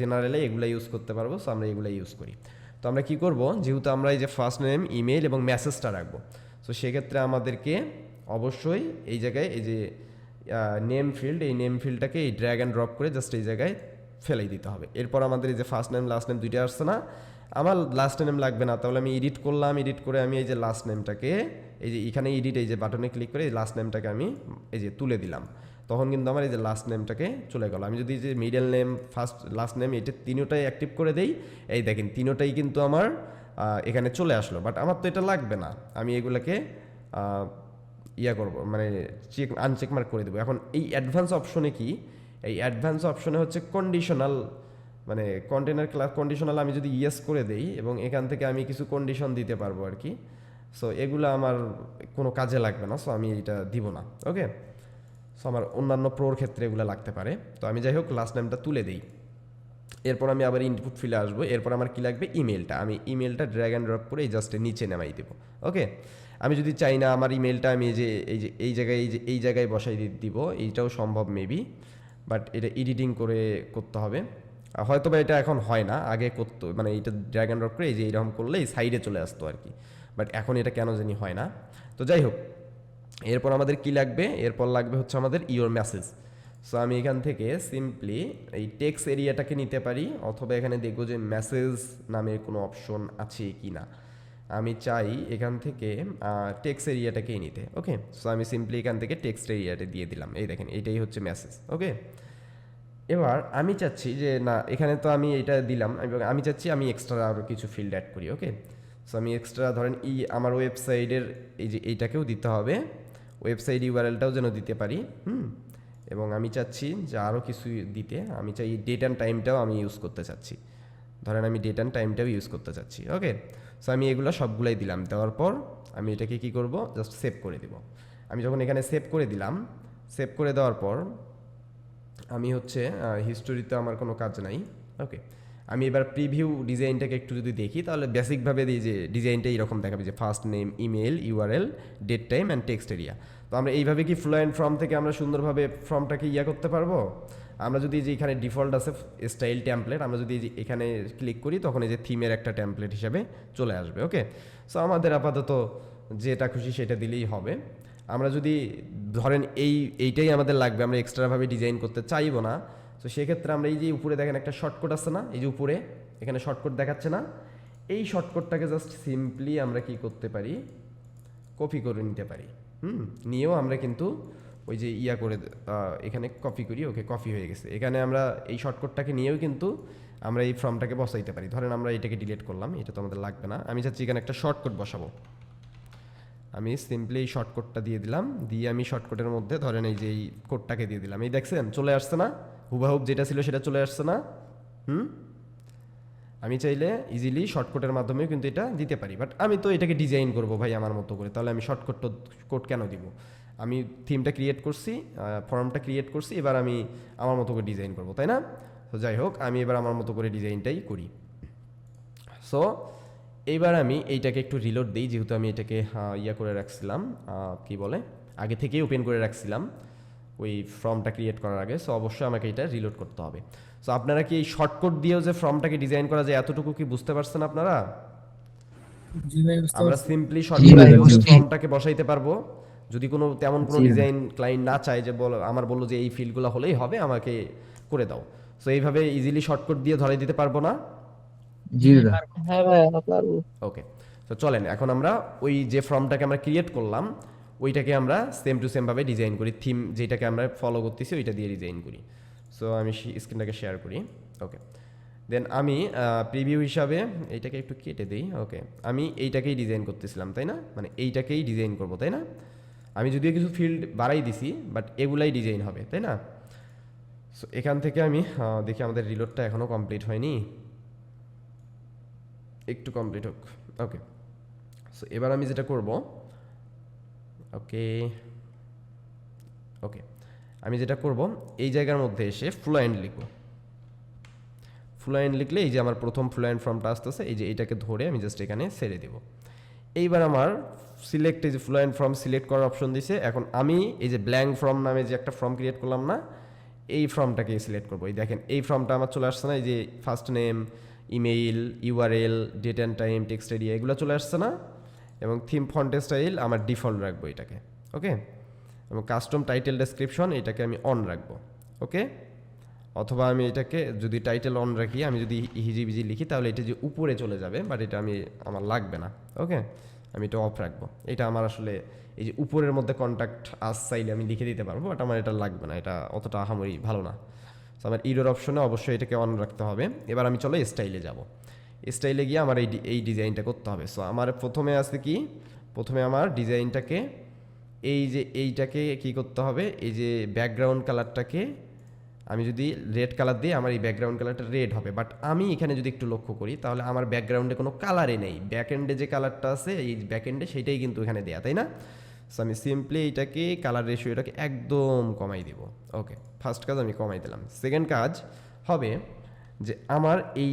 S1: জেনারেলে এগুলো ইউজ করতে পারবো, সো আমরা এগুলো ইউজ করি। তো আমরা কি করব, যেহেতু আমরা এই যে ফার্স্ট নেম, ইমেল এবং মেসেজটা রাখবো, সো সেক্ষেত্রে আমাদেরকে অবশ্যই এই জায়গায় এই যে নেম ফিল্ড, এই নেম ফিল্ডটাকে এই ড্র্যাগ অ্যান্ড ড্রপ করে জাস্ট এই জায়গায় ফেলেই দিতে হবে। এরপর আমাদের এই যে ফার্স্ট নেম লাস্ট নেম দুইটা আসছে না, আমার লাস্ট নেম লাগবে না, তাহলে আমি এডিট করলাম, এডিট করে আমি এই যে লাস্ট নেমটাকে এই যে এখানে এডিট, এই যে বাটনে ক্লিক করে এই লাস্ট নেমটাকে আমি এই যে তুলে দিলাম, তখন কিন্তু আমার এই যে লাস্ট নেমটাকে চলে গেল। আমি যদি যে middle name, first last name, এটা তিনোটাই অ্যাক্টিভ করে দেই, এই দেখেন তিনোটাই কিন্তু আমার এখানে চলে আসলো। বাট আমার তো এটা লাগবে না, আমি এগুলোকে করব, মানে আনচেক মার্ক করে দেবো। এখন এই অ্যাডভান্স অপশনে কি, এই অ্যাডভান্স অপশনে হচ্ছে কন্ডিশনাল, মানে কন্টেনার ক্লাস কন্ডিশনাল আমি যদি ইয়েস করে দেই এবং এখান থেকে আমি কিছু কন্ডিশন দিতে পারবো আর কি। সো এগুলো আমার কোনো কাজে লাগবে না, সো আমি এটা দিব না। ওকে, সো আমার অন্যান্য প্রোর ক্ষেত্রে এগুলো লাগতে পারে। তো আমি যাই হোক লাস্ট নেমটা তুলে দিই। এরপর আমি আবার ইনপুট ফিলে আসবো। এরপর আমার কি লাগবে, ইমেলটা। আমি ইমেলটা ড্র্যাগ অ্যান্ড ড্রপ করে জাস্ট নিচে নামাই দেবো। ওকে, আমি যদি চাই না আমার ইমেলটা আমি এই জায়গায় বসাই দিব, এইটাও সম্ভব মেবি, বাট এটা এডিটিং করে করতে হবে। হয়তো বা এটা এখন হয় না, আগে করতো, মানে এইটা ড্র্যাগ অ্যান্ড ড্রপ করে এই যে এইরকম করলে এই সাইডে চলে আসতো আর কি। বাট এখন এটা কেন জানি হয় না। তো যাই হোক, এরপর আমাদের কি লাগবে, এরপর লাগবে হচ্ছে আমাদের ইওর মেসেজ। সো আমি এখান থেকে সিম্পলি এই টেক্সট এরিয়াটাকে নিতে পারি, অথবা এখানে দেখবো যে মেসেজ নামের কোনো অপশন আছে কি না। আমি চাই এখান থেকে টেক্সট এরিয়াটাকেই নিতে। ওকে, সো আমি সিম্পলি এখান থেকে টেক্সট এরিয়াটা দিয়ে দিলাম, এই দেখেন এটাই হচ্ছে মেসেজ। ওকে, এবার আমি চাচ্ছি যে না, এখানে তো আমি এটা দিলাম এবং আমি চাচ্ছি আমি এক্সট্রা আরও কিছু ফিল্ড অ্যাড করি। ওকে, সো আমি এক্সট্রা ধরেন আমার ওয়েবসাইটের এই যে এইটাকেও দিতে হবে, ওয়েবসাইট ইউআরএলটাও যেন দিতে পারি। এবং আমি চাচ্ছি যে আরও কিছু দিতে, আমি চাই ডেট অ্যান্ড টাইমটাও আমি ইউজ করতে চাচ্ছি, ধরেন আমি ডেট অ্যান্ড টাইমটাও ইউজ করতে চাচ্ছি। ওকে, সো আমি এগুলো সবগুলাই দিলাম, দেওয়ার পর আমি এটাকে কি করব, জাস্ট সেভ করে দিব। আমি যখন এখানে সেভ করে দিলাম, সেভ করে দেওয়ার পর আমি হচ্ছে হিস্টোরিতে আমার কোনো কাজ নাই। ওকে, আমি এবার প্রিভিউ ডিজাইনটাকে একটু যদি দেখি, তাহলে বেসিকভাবে এই যে ডিজাইনটা এইরকম দেখাবে যে first name, email, URL, date time and text area. তো আমরা এইভাবে কি ফ্লো অ্যান্ড ফর্ম থেকে আমরা সুন্দরভাবে ফর্মটাকে করতে পারবো। আমরা যদি যে এখানে ডিফল্ট আছে স্টাইল টেমপ্লেট, আমরা যদি এখানে ক্লিক করি তখন এই যে থিমের একটা টেমপ্লেট হিসাবে চলে আসবে। ওকে, সো আমাদের আপাতত যেটা খুশি সেটা দিলেই হবে। আমরা যদি ধরেন এইটাই আমাদের লাগবে, আমরা এক্সট্রাভাবে ডিজাইন করতে চাইবো না, তো সেক্ষেত্রে আমরা এই যে উপরে দেখেন একটা শর্টকাট আছে না, এই যে উপরে এখানে শর্টকাট দেখাচ্ছে না, এই শর্টকাটটাকে জাস্ট সিম্পলি আমরা কি করতে পারি, কপি করে নিতে পারি। নিয়েও আমরা কিন্তু ওই যে করে এখানে কপি করি। ওকে, কপি হয়ে গেছে। এখানে আমরা এই শর্টকাটটাকে নিয়েও কিন্তু আমরা এই ফর্মটাকে বসাইতে পারি। ধরেন আমরা এটাকে ডিলিট করলাম, এটা তো আমাদের লাগবে না, আমি চাচ্ছি এখানে একটা শর্টকাট বসাবো। আমি সিম্পলি এই শর্টকাটটা দিয়ে দিলাম, দিয়ে আমি শর্টকাটের মধ্যে ধরেন এই যে এই কোডটাকে দিয়ে দিলাম, এই দেখছেন চলে আসছে না, হুবাহুব যেটা ছিল সেটা চলে আসছে না। আমি চাইলে ইজিলি শর্টকাটের মাধ্যমেও কিন্তু এটা দিতে পারি, বাট আমি তো এটাকে ডিজাইন করব ভাই আমার মতো করে, তাহলে আমি শর্টকাট কোড কেন দিব। আমি থিমটা ক্রিয়েট করছি, ফর্মটা ক্রিয়েট করছি, এবার আমি আমার মতো করে ডিজাইন করব, তাই না। তো যাই হোক, আমি এবার আমার মতো করে ডিজাইনটাই করি। সো এইবার আমি এইটাকে একটু রিলোড দিই, যেহেতু আমি এটাকে করে রাখছিলাম, কি বলে, আগে থেকেই ওপেন করে রাখছিলাম ওই ফর্মটা ক্রিয়েট করার আগে। সো অবশ্যই আমাকে এটা রিলোড করতে হবে। সো আপনারা কি এই শর্টকাট দিয়েও যে ফর্মটাকে ডিজাইন করা যায় এতটুকু কি বুঝতে পারছেন আপনারা?
S2: জি ভাই, বুঝতে
S1: আমরা
S2: পারছি।
S1: সিম্পলি শর্টকাট
S3: ভাই,
S1: দিয়েও যে
S3: বুঝছি।
S1: ফর্মটাকে বসাইতে পারবো। যদি কোনো তেমন কোনো
S3: জি ভাই।
S1: ডিজাইন ক্লায়েন্ট না চায়, যে আমার বললো যে এই ফিল্ডগুলো হলেই হবে, আমাকে করে দাও, সো এইভাবে ইজিলি শর্টকাট দিয়ে ধরে দিতে পারবো না।
S3: জি দাদা।
S5: হ্যাঁ ভাই পারবো।
S1: ওকে, তো চলেন এখন আমরা ওই যে ফর্মটাকে আমরা ক্রিয়েট করলাম ওইটাকে আমরা সেম টু সেমভাবে ডিজাইন করি, থিম যেটাকে আমরা ফলো করতেছি ওইটা দিয়ে ডিজাইন করি। সো আমি স্ক্রিনটাকে শেয়ার করি। ওকে, দেন আমি প্রিভিউ হিসাবে এইটাকে একটু কেটে দিই। ওকে, আমি এইটাকেই ডিজাইন করতেছিলাম, তাই না, মানে এইটাকেই ডিজাইন করব, তাই না। আমি যদিও কিছু ফিল্ড বাড়াই দিছি, বাট এগুলাই ডিজাইন হবে, তাই না। সো এখান থেকে আমি দেখি আমাদের রিলোডটা এখনও কমপ্লিট হয়নি, একটু কমপ্লিট হোক। ওকে, সো এবার আমি যেটা করব, ওকে ওকে আমি যেটা করব, এই জায়গার মধ্যে এসে ফ্লুয়েন্ট লিখব। ফ্লুয়েন্ট লিখলে এই যে আমার প্রথম ফ্লুয়েন্ট ফর্মটা আসতেছে, এই যে এইটাকে ধরে আমি জাস্ট এখানে ছেড়ে দেব। এইবার আমার সিলেক্ট, এই যে ফ্লুয়েন্ট ফর্ম সিলেক্ট করার অপশন দিছে। এখন আমি এই যে ব্ল্যাঙ্ক ফর্ম নামে যে একটা ফর্ম ক্রিয়েট করলাম না, এই ফর্মটাকে সিলেক্ট করবো। এই দেখেন এই ফর্মটা আমার চলে আসছে না, এই যে first name, email, URL, date and time, text area, এগুলো চলে আসছে না। এবং থিম ফন্ট স্টাইল আমার ডিফল্ট রাখবো এটাকে। ওকে, এবং কাস্টম টাইটেল ডেসক্রিপশন এটাকে আমি অন রাখবো। ওকে, অথবা আমি এটাকে যদি টাইটেল অন রাখি, আমি যদি হিজিবিজি লিখি তাহলে এটা যে উপরে চলে যাবে, বাট এটা আমার লাগবে না। ওকে, আমি এটা অফ রাখবো। এটা আমার আসলে এই যে উপরের মধ্যে কন্ট্যাক্ট আস চাইলে আমি লিখে দিতে পারবো, বাট আমার এটা লাগবে না, এটা অতটা আহামরি ভালো না। তো আমার ইরোর অপশনে অবশ্যই এটাকে অন রাখতে হবে। এবার আমি চলো স্টাইলে যাব। স্টাইলে গিয়ে আমার এই ডিজাইনটা করতে হবে। সো আমার প্রথমে আছে কি, প্রথমে আমার ডিজাইনটাকে এই যে এইটাকে কি করতে হবে, এই যে ব্যাকগ্রাউন্ড কালারটাকে আমি যদি রেড কালার দিই, আমার এই ব্যাকগ্রাউন্ড কালারটা রেড হবে। বাট আমি এখানে যদি একটু লক্ষ্য করি, তাহলে আমার ব্যাকগ্রাউন্ডে কোনো কালারই নেই, ব্যাকএন্ডে যে কালারটা আছে এই ব্যাকএন্ডে সেটাই কিন্তু এখানে দেয়া, তাই না। সো আমি সিম্পলি এইটাকে কালার রেশিওটাকে একদম কমাই দিব। ওকে, ফার্স্ট কাজ আমি কমাই দিলাম। সেকেন্ড কাজ হবে যে আমার এই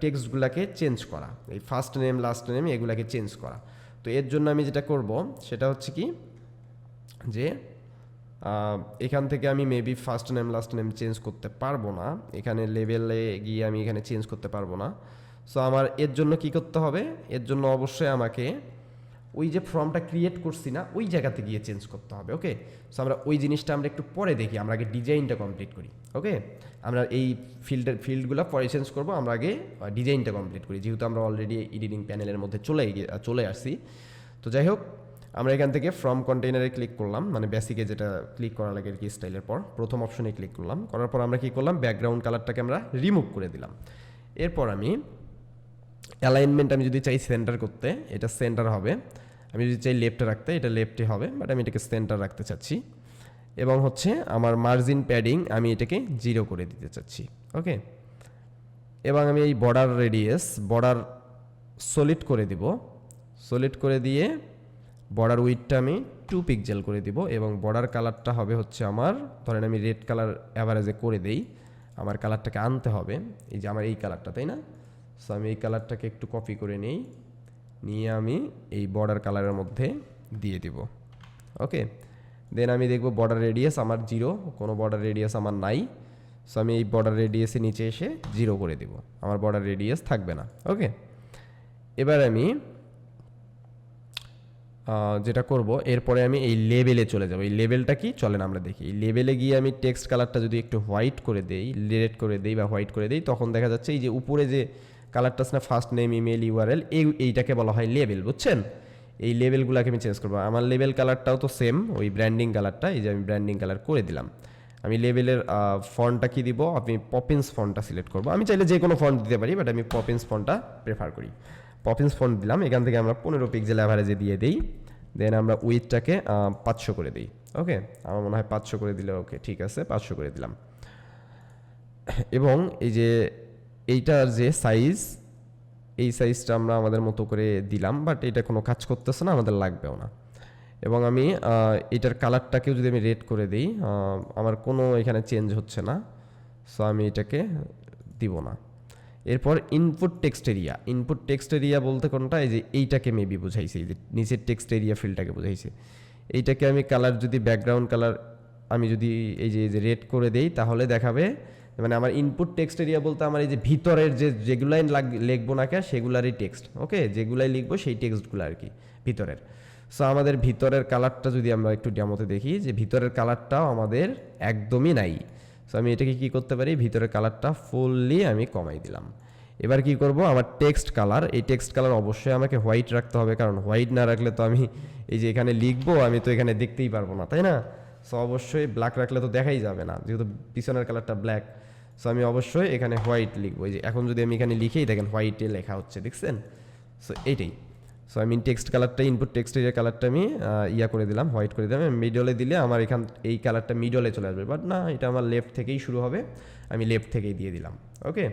S1: টেক্সটগুলোকে চেঞ্জ করা, এই ফার্স্ট নেম লাস্ট নেম এগুলাকে চেঞ্জ করা। তো এর জন্য আমি যেটা করব সেটা হচ্ছে কি, যে এখান থেকে আমি maybe first name last name change করতে পারবো না, এখানে লেভেলে গিয়ে আমি এখানে চেঞ্জ করতে পারবো না। সো আমার এর জন্য কি করতে হবে, এর জন্য অবশ্যই আমাকে ওই যে ফর্মটা ক্রিয়েট করছি না ওই জায়গাতে গিয়ে চেঞ্জ করতে হবে। ওকে, সো আমরা ওই জিনিসটা আমরা একটু পরে দেখি, আমরা আগে ডিজাইনটা কমপ্লিট করি। ওকে, আমরা এই ফিল্ডগুলো পরে চেঞ্জ করবো, আমরা আগে ডিজাইনটা কমপ্লিট করি, যেহেতু আমরা অলরেডি এডিটিং প্যানেলের মধ্যে চলে আসছি। তো যাই হোক, আমরা এখান থেকে ফ্রম কন্টেইনারে ক্লিক করলাম, মানে বেসিকে যেটা ক্লিক করা লাগে আর কি, স্টাইলের পর প্রথম অপশনে ক্লিক করলাম, করার পর আমরা কি করলাম, ব্যাকগ্রাউন্ড কালারটাকে আমরা রিমুভ করে দিলাম। এরপর আমি অ্যালাইনমেন্ট আমি যদি চাই সেন্টার করতে, এটা সেন্টার হবে। আমি যদি চাই লেফটে রাখতে, এটা লেফটে হবে, বাট আমি এটাকে সেন্টার রাখতে চাচ্ছি। এবং হচ্ছে আমার মার্জিন প্যাডিং আমি এটাকে 0 করে দিতে চাচ্ছি। ওকে, এবং আমি এই বর্ডার রেডিয়াস বর্ডার সলিড করে দিব। সলিড করে দিয়ে বর্ডার উইডটা আমি 2 পিক্সেল করে দিব, এবং বর্ডার কালারটা হবে হচ্ছে আমার, ধরেন আমি রেড কালার অ্যাভারেজে করে দেই। আমার কালারটাকে আনতে হবে, এই যে আমার এই কালারটা, তাই না? সো আমি এই কালারটাকে একটু কপি করে নিই, নিয়ে আমি এই বর্ডার কালারের মধ্যে দিয়ে দিব। ওকে, দেন আমি দেখব বর্ডার রেডিয়াস আমার 0, কোনো বর্ডার রেডিয়াস আমার নাই। সো আমি এই বর্ডার রেডিয়াসের নিচে এসে 0 করে দিব, আমার বর্ডার রেডিয়াস থাকবে না। ওকে, এবার আমি যেটা করব, এরপরে আমি এই লেবেলে চলে যাব। এই লেবেলটা কি চলেন আমরা দেখি। এই লেবেলে গিয়ে আমি টেক্সট কালারটা যদি একটু হোয়াইট করে দেই, রেড করে দেই বা হোয়াইট করে দেই, তখন দেখা যাচ্ছে এই যে উপরে যে কালারটা আছে না, ফার্স্ট নেম, ইমেল, ইউআরএল, এইটাকে বলা হয় লেবেল, বুঝছেন? এই লেবেলগুলোকে আমি চেঞ্জ করবো। আমার লেবেল কালারটাও তো সেম, ওই ব্র্যান্ডিং কালারটা, এই যে আমি ব্র্যান্ডিং কালার করে দিলাম। আমি লেবেলের ফন্টটা কি দিব, আমি পপিন্স ফন্টটা সিলেক্ট করব। আমি চাইলে যে কোনো ফন্ট দিতে পারি, বাট আমি পপিন্স ফন্টটা প্রেফার করি। পপিন্স ফন্ট দিলাম, এখান থেকে আমরা 15 পিক্সেল অ্যাভারেজে দিয়ে দিই। দেন আমরা উইথটাকে 500 করে দিই। ওকে, আমার মনে হয় 500 করে দিলে ওকে, ঠিক আছে, 500 করে দিলাম। এবং এই যে এইটার যে সাইজ, এই সাইজটা আমরা আমাদের মতো করে দিলাম, বাট এটা কোনো কাজ করতেছে না, আমাদের লাগবেও না। এবং আমি এটার কালারটাকেও যদি আমি রেড করে দিই, আমার কোনো এখানে চেঞ্জ হচ্ছে না, সো আমি এটাকে দিব না। এরপর input text area. Input text area বলতে কোনটা, এই যে এইটাকে মেবি বুঝাইছে, এই যে নিচের টেক্সট এরিয়া ফিল্ডটাকে বুঝাইছে। এইটাকে আমি কালার যদি ব্যাকগ্রাউন্ড কালার আমি যদি এই যে রেড করে দেই, তাহলে দেখাবে, মানে আমার ইনপুট টেক্সট এরিয়া বলতে আমার এই যে ভিতরের যেগুলাই লিখবো না কে সেগুলারই টেক্সট। ওকে, যেগুলাই লিখবো সেই টেক্সটগুলো আর কি ভিতরের। সো আমাদের ভিতরের কালারটা যদি আমরা একটু ডেমোতে দেখি, যে ভিতরের কালারটাও আমাদের একদমই নাই। সো আমি এটাকে কি করতে পারি, ভিতরের কালারটা ফুললি আমি কমাই দিলাম। এবার কি করব, আমার টেক্সট কালার, এই টেক্সট কালার অবশ্যই আমাকে হোয়াইট রাখতে হবে, কারণ হোয়াইট না রাখলে তো আমি এই যে এখানে লিখবো, আমি তো এখানে দেখতেই পারবো না, তাই না? সো অবশ্যই ব্ল্যাক রাখলে তো দেখাই যাবে না, যেহেতু পিছনের কালারটা ব্ল্যাক। সো আমি অবশ্যই এখানে হোয়াইট লিখবো। এই যে এখন যদি আমি এখানে লিখেই দেখেন হোয়াইটে লেখা হচ্ছে, দেখছেন? সো এইটাই। সো আমি টেক্সট কালারটা, ইনপুট টেক্সট এরিয়া কালারটা আমি ইয়া করে দিলাম, হোয়াইট করে দিলাম। মিডলে দিলে আমার এখান এই কালারটা মিডলে চলে আসবে, বাট না, এটা আমার লেফট থেকেই শুরু হবে, আমি লেফট থেকেই দিয়ে দিলাম। ওকে,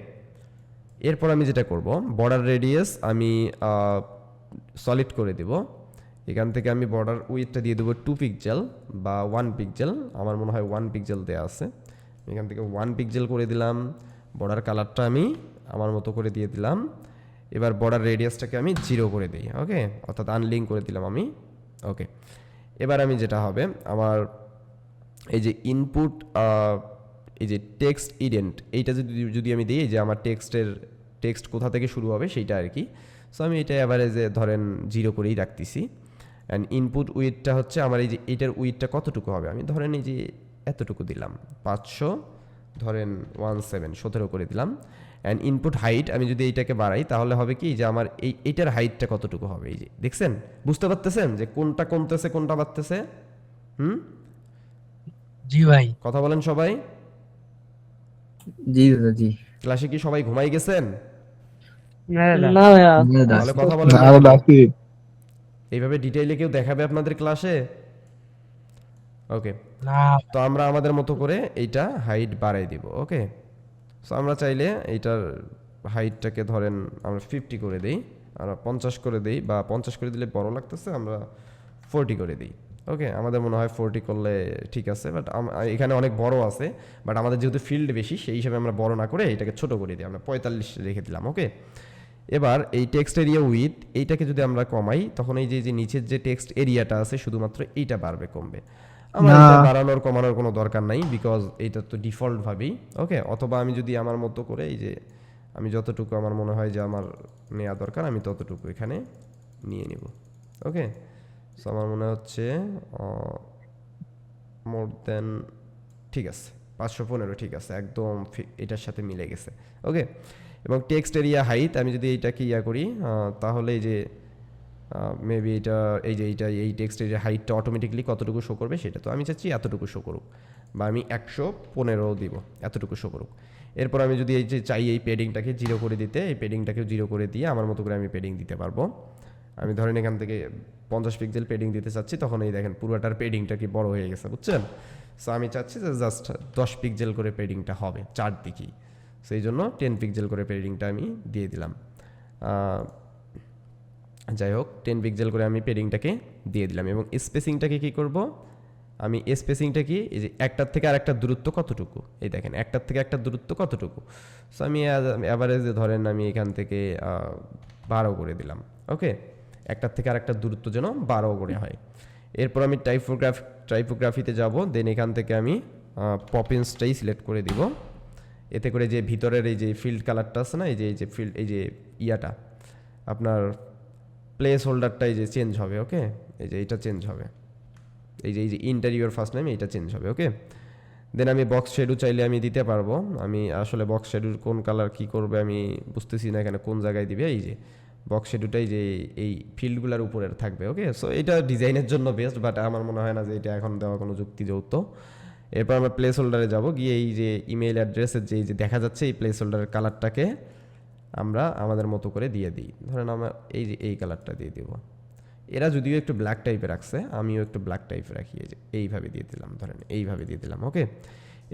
S1: এরপর আমি যেটা করব, বর্ডার রেডিয়াস আমি সলিড করে দেব। এখান থেকে আমি বর্ডার উইথটা দিয়ে দেবো 2 পিক্সেল বা 1 পিক্সেল, আমার মনে হয় 1 পিক্সেল দেওয়া আছে। এখান থেকে 1 পিক্সেল করে দিলাম। বর্ডার কালারটা আমি আমার মতো করে দিয়ে দিলাম। এবার বর্ডার রেডিয়াসটাকে আমি 0 করে দিই। ওকে, অর্থাৎ আনলিঙ্ক করে দিলাম আমি। ওকে, এবার আমি যেটা হবে, আমার এই যে ইনপুট, এই যে টেক্সট ইডেন্ট, এইটা যদি আমি দিই, যে আমার টেক্সট কোথা থেকে শুরু হবে সেইটা আর কি। সো আমি এটা অ্যাভারেজে ধরেন 0 করেই রাখতেছি। অ্যান্ড ইনপুট উইথটা হচ্ছে আমার এই যে এটার উইথটা কতটুকু হবে, আমি ধরেন এই যে এতটুকু দিলাম, 500 ধরেন 17 করে দিলাম। অ্যান্ড ইনপুট হাইট আমি যদি এইটাকে বাড়াই, তাহলে হবে কি, যে আমার এইটার হাইটটা কতটুকু হবে, এই যে দেখছেন, বুঝতে পারতেছেন যে কোনটা কমতেছে কোনটা বাড়তেছে?
S2: জি ভাই।
S1: কথা বলেন সবাই।
S3: জি দাদা, জি।
S1: ক্লাসে কি সবাই ঘুমাই গেছেন?
S2: না
S5: না ভাইয়া,
S1: তাহলে কথা বলেন
S3: না
S1: না
S3: দাদা,
S1: কেন?
S3: আছি।
S1: এইভাবে ডিটেইলে কেউ দেখাবে আপনাদের ক্লাসে? ওকে,
S2: না
S1: তো আমরা আমাদের মতো করে এইটা হাইট বাড়াই দিব। ওকে, সো আমরা চাইলে এইটার হাইটটাকে ধরেন আমরা 50 করে দিই, আমরা 50 করে দিই, বা 50 করে দিলে বড় লাগতেছে, আমরা 40 করে দিই। ওকে, আমাদের মনে হয় 40 করলে ঠিক আছে, বাট এখানে অনেক বড় আছে, বাট আমাদের যেহেতু ফিল্ড বেশি, সেই হিসাবে আমরা বড় না করে এটাকে ছোট করে দিই, আমরা 45 রেখে দিলাম। ওকে, এবার এই টেক্সট এরিয়া উইথ এইটাকে যদি আমরা কমাই, তখন এই যে নিচের যে টেক্সট এরিয়াটা আছে শুধুমাত্র এইটা বাড়বে কমবে। আমার এটা বাড়ানোর কমানোর কোনো দরকার নাই, বিকজ এইটা তো ডিফল্ট ভাবেই। ওকে, অথবা আমি যদি আমার মতো করে এই যে আমি যতটুকু আমার মনে হয় যে আমার নেওয়া দরকার, আমি ততটুকু এখানে নিয়ে নিব। ওকে, সো আমার মনে হচ্ছে মোর দেন, ঠিক আছে, 515 ঠিক আছে, একদম এটার সাথে মিলে গেছে। ওকে, এবং টেক্সট এরিয়া হাইট আমি যদি এইটাকে ইয়া করি, তাহলে এই যে মেবি এটা এই যে এই টেক্সট এরিয়া হাইটটা অটোমেটিকলি কতটুকু শো করবে, সেটা তো আমি চাচ্ছি এতটুকু শো করুক। বা আমি 115 দিব, এতটুকু শো করুক। এরপর আমি যদি এই যে চাই এই পেডিংটাকে 0 করে দিতে, এই পেডিংটাকেও 0 করে দিয়ে আমার মতো করে আমি পেডিং দিতে পারবো। আমি ধরেন এখান থেকে 50 পিক্সেল পেডিং দিতে চাচ্ছি, তখন এই দেখেন পুরোটার পেডিংটা কি বড় হয়ে গেছে, বুঝছেন? সো আমি চাচ্ছি যে জাস্ট 10 পিক্সেল করে পেডিংটা হবে চারদিকেই, সেই জন্য 10 পিক্সেল করে পেডিংটা আমি দিয়ে দিলাম। যাই হোক, 10 পিক্সেল করে আমি পেডিংটাকে দিয়ে দিলাম। এবং স্পেসিংটাকে কি করব, আমি স্পেসিংটা কি, এই যে একটার থেকে আরেকটা দূরত্ব কতটুকু, এই দেখেন একটার থেকে একটা দূরত্ব কতটুকু। সো আমি অ্যাভারেজে ধরেন আমি এখান থেকে 12 করে দিলাম। ওকে, একটার থেকে আরেকটা দূরত্ব যেন 12 করে হয়। এরপর আমি টাইপোগ্রাফিতে যাব, দেন এখান থেকে আমি পপিন্সটাই সিলেক্ট করে দিব। এতে করে যে ভিতরের এই যে ফিল্ড কালারটা আছে না, এই যে ফিল্ড, এই যে ইয়াটা আপনার প্লেস হোল্ডারটা এই যে চেঞ্জ হবে। ওকে, এই যে এইটা চেঞ্জ হবে, এই যে ইন্টেরিয়র ফার্স্ট নেম এইটা চেঞ্জ হবে। ওকে, দেন আমি বক্স শেডু চাইলে আমি দিতে পারবো। আমি আসলে বক্স শেডুর কোন কালার কি করবে আমি বুঝতেছি না, এখানে কোন জায়গায় দিবে। এই যে বক্স শেডুটাই যে এই ফিল্ডগুলোর উপরে থাকবে। ওকে, সো এটা ডিজাইনের জন্য বেস্ট, বাট আমার মনে হয় না যে এটা এখন দেওয়া কোনো যুক্তি যৌক্ত। এরপর আমরা প্লেস হোল্ডারে যাবো, গিয়ে এই যে ইমেল অ্যাড্রেসের যে দেখা যাচ্ছে এই প্লেস হোল্ডারের কালারটাকে আমরা আমাদের মতো করে দিয়ে দিই। ধরেন আমরা এই যে এই কালারটা দিয়ে দিব। এরা যদিও একটু ব্ল্যাক টাইপে রাখছে, আমিও একটু ব্ল্যাক টাইপে রাখি, এই যে এইভাবে দিয়ে দিলাম, ধরেন এইভাবে দিয়ে দিলাম। ওকে,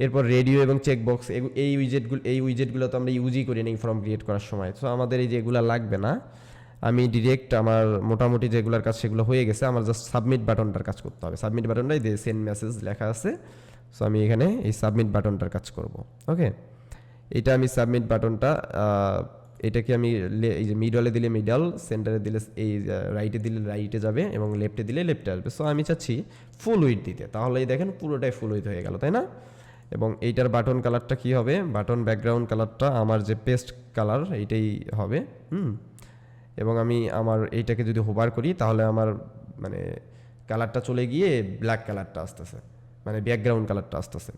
S1: এরপর রেডিও এবং চেকবক্স, এই উইজেটগুলো তো আমরা ইউজই করি না ফর্ম ক্রিয়েট করার সময়, তো আমাদের এই যে এগুলো লাগবে না। আমি ডিরেক্ট আমার মোটামুটি যেগুলোর কাজ সেগুলো হয়ে গেছে, আমার জাস্ট সাবমিট বাটনটার কাজ করতে হবে। সাবমিট বাটনটাই যে সেন্ড মেসেজ লেখা আছে, সো আমি এখানে এই সাবমিট বাটনটার কাজ করব। ওকে, এটা আমি সাবমিট বাটনটা এটাকে আমি এই যে মিডলে দিলে মিডল, সেন্টারে দিলে এই রাইটে দিলে রাইটে যাবে এবং লেফটে দিলে লেফটে আসবে। সো আমি চাচ্ছি ফুল উইথ দিতে, তাহলেই দেখেন পুরোটাই ফুল উইথ হয়ে গেল, তাই না? এবং এইটার বাটন কালারটা কি হবে, বাটন ব্যাকগ্রাউন্ড কালারটা আমার যে পেস্ট কালার এইটাই হবে। এবং আমি আমার এইটাকে যদি হোভার করি তাহলে আমার মানে কালারটা চলে গিয়ে ব্ল্যাক কালারটা আসতেছে, মানে ব্যাকগ্রাউন্ড কালারটা আসতেছে।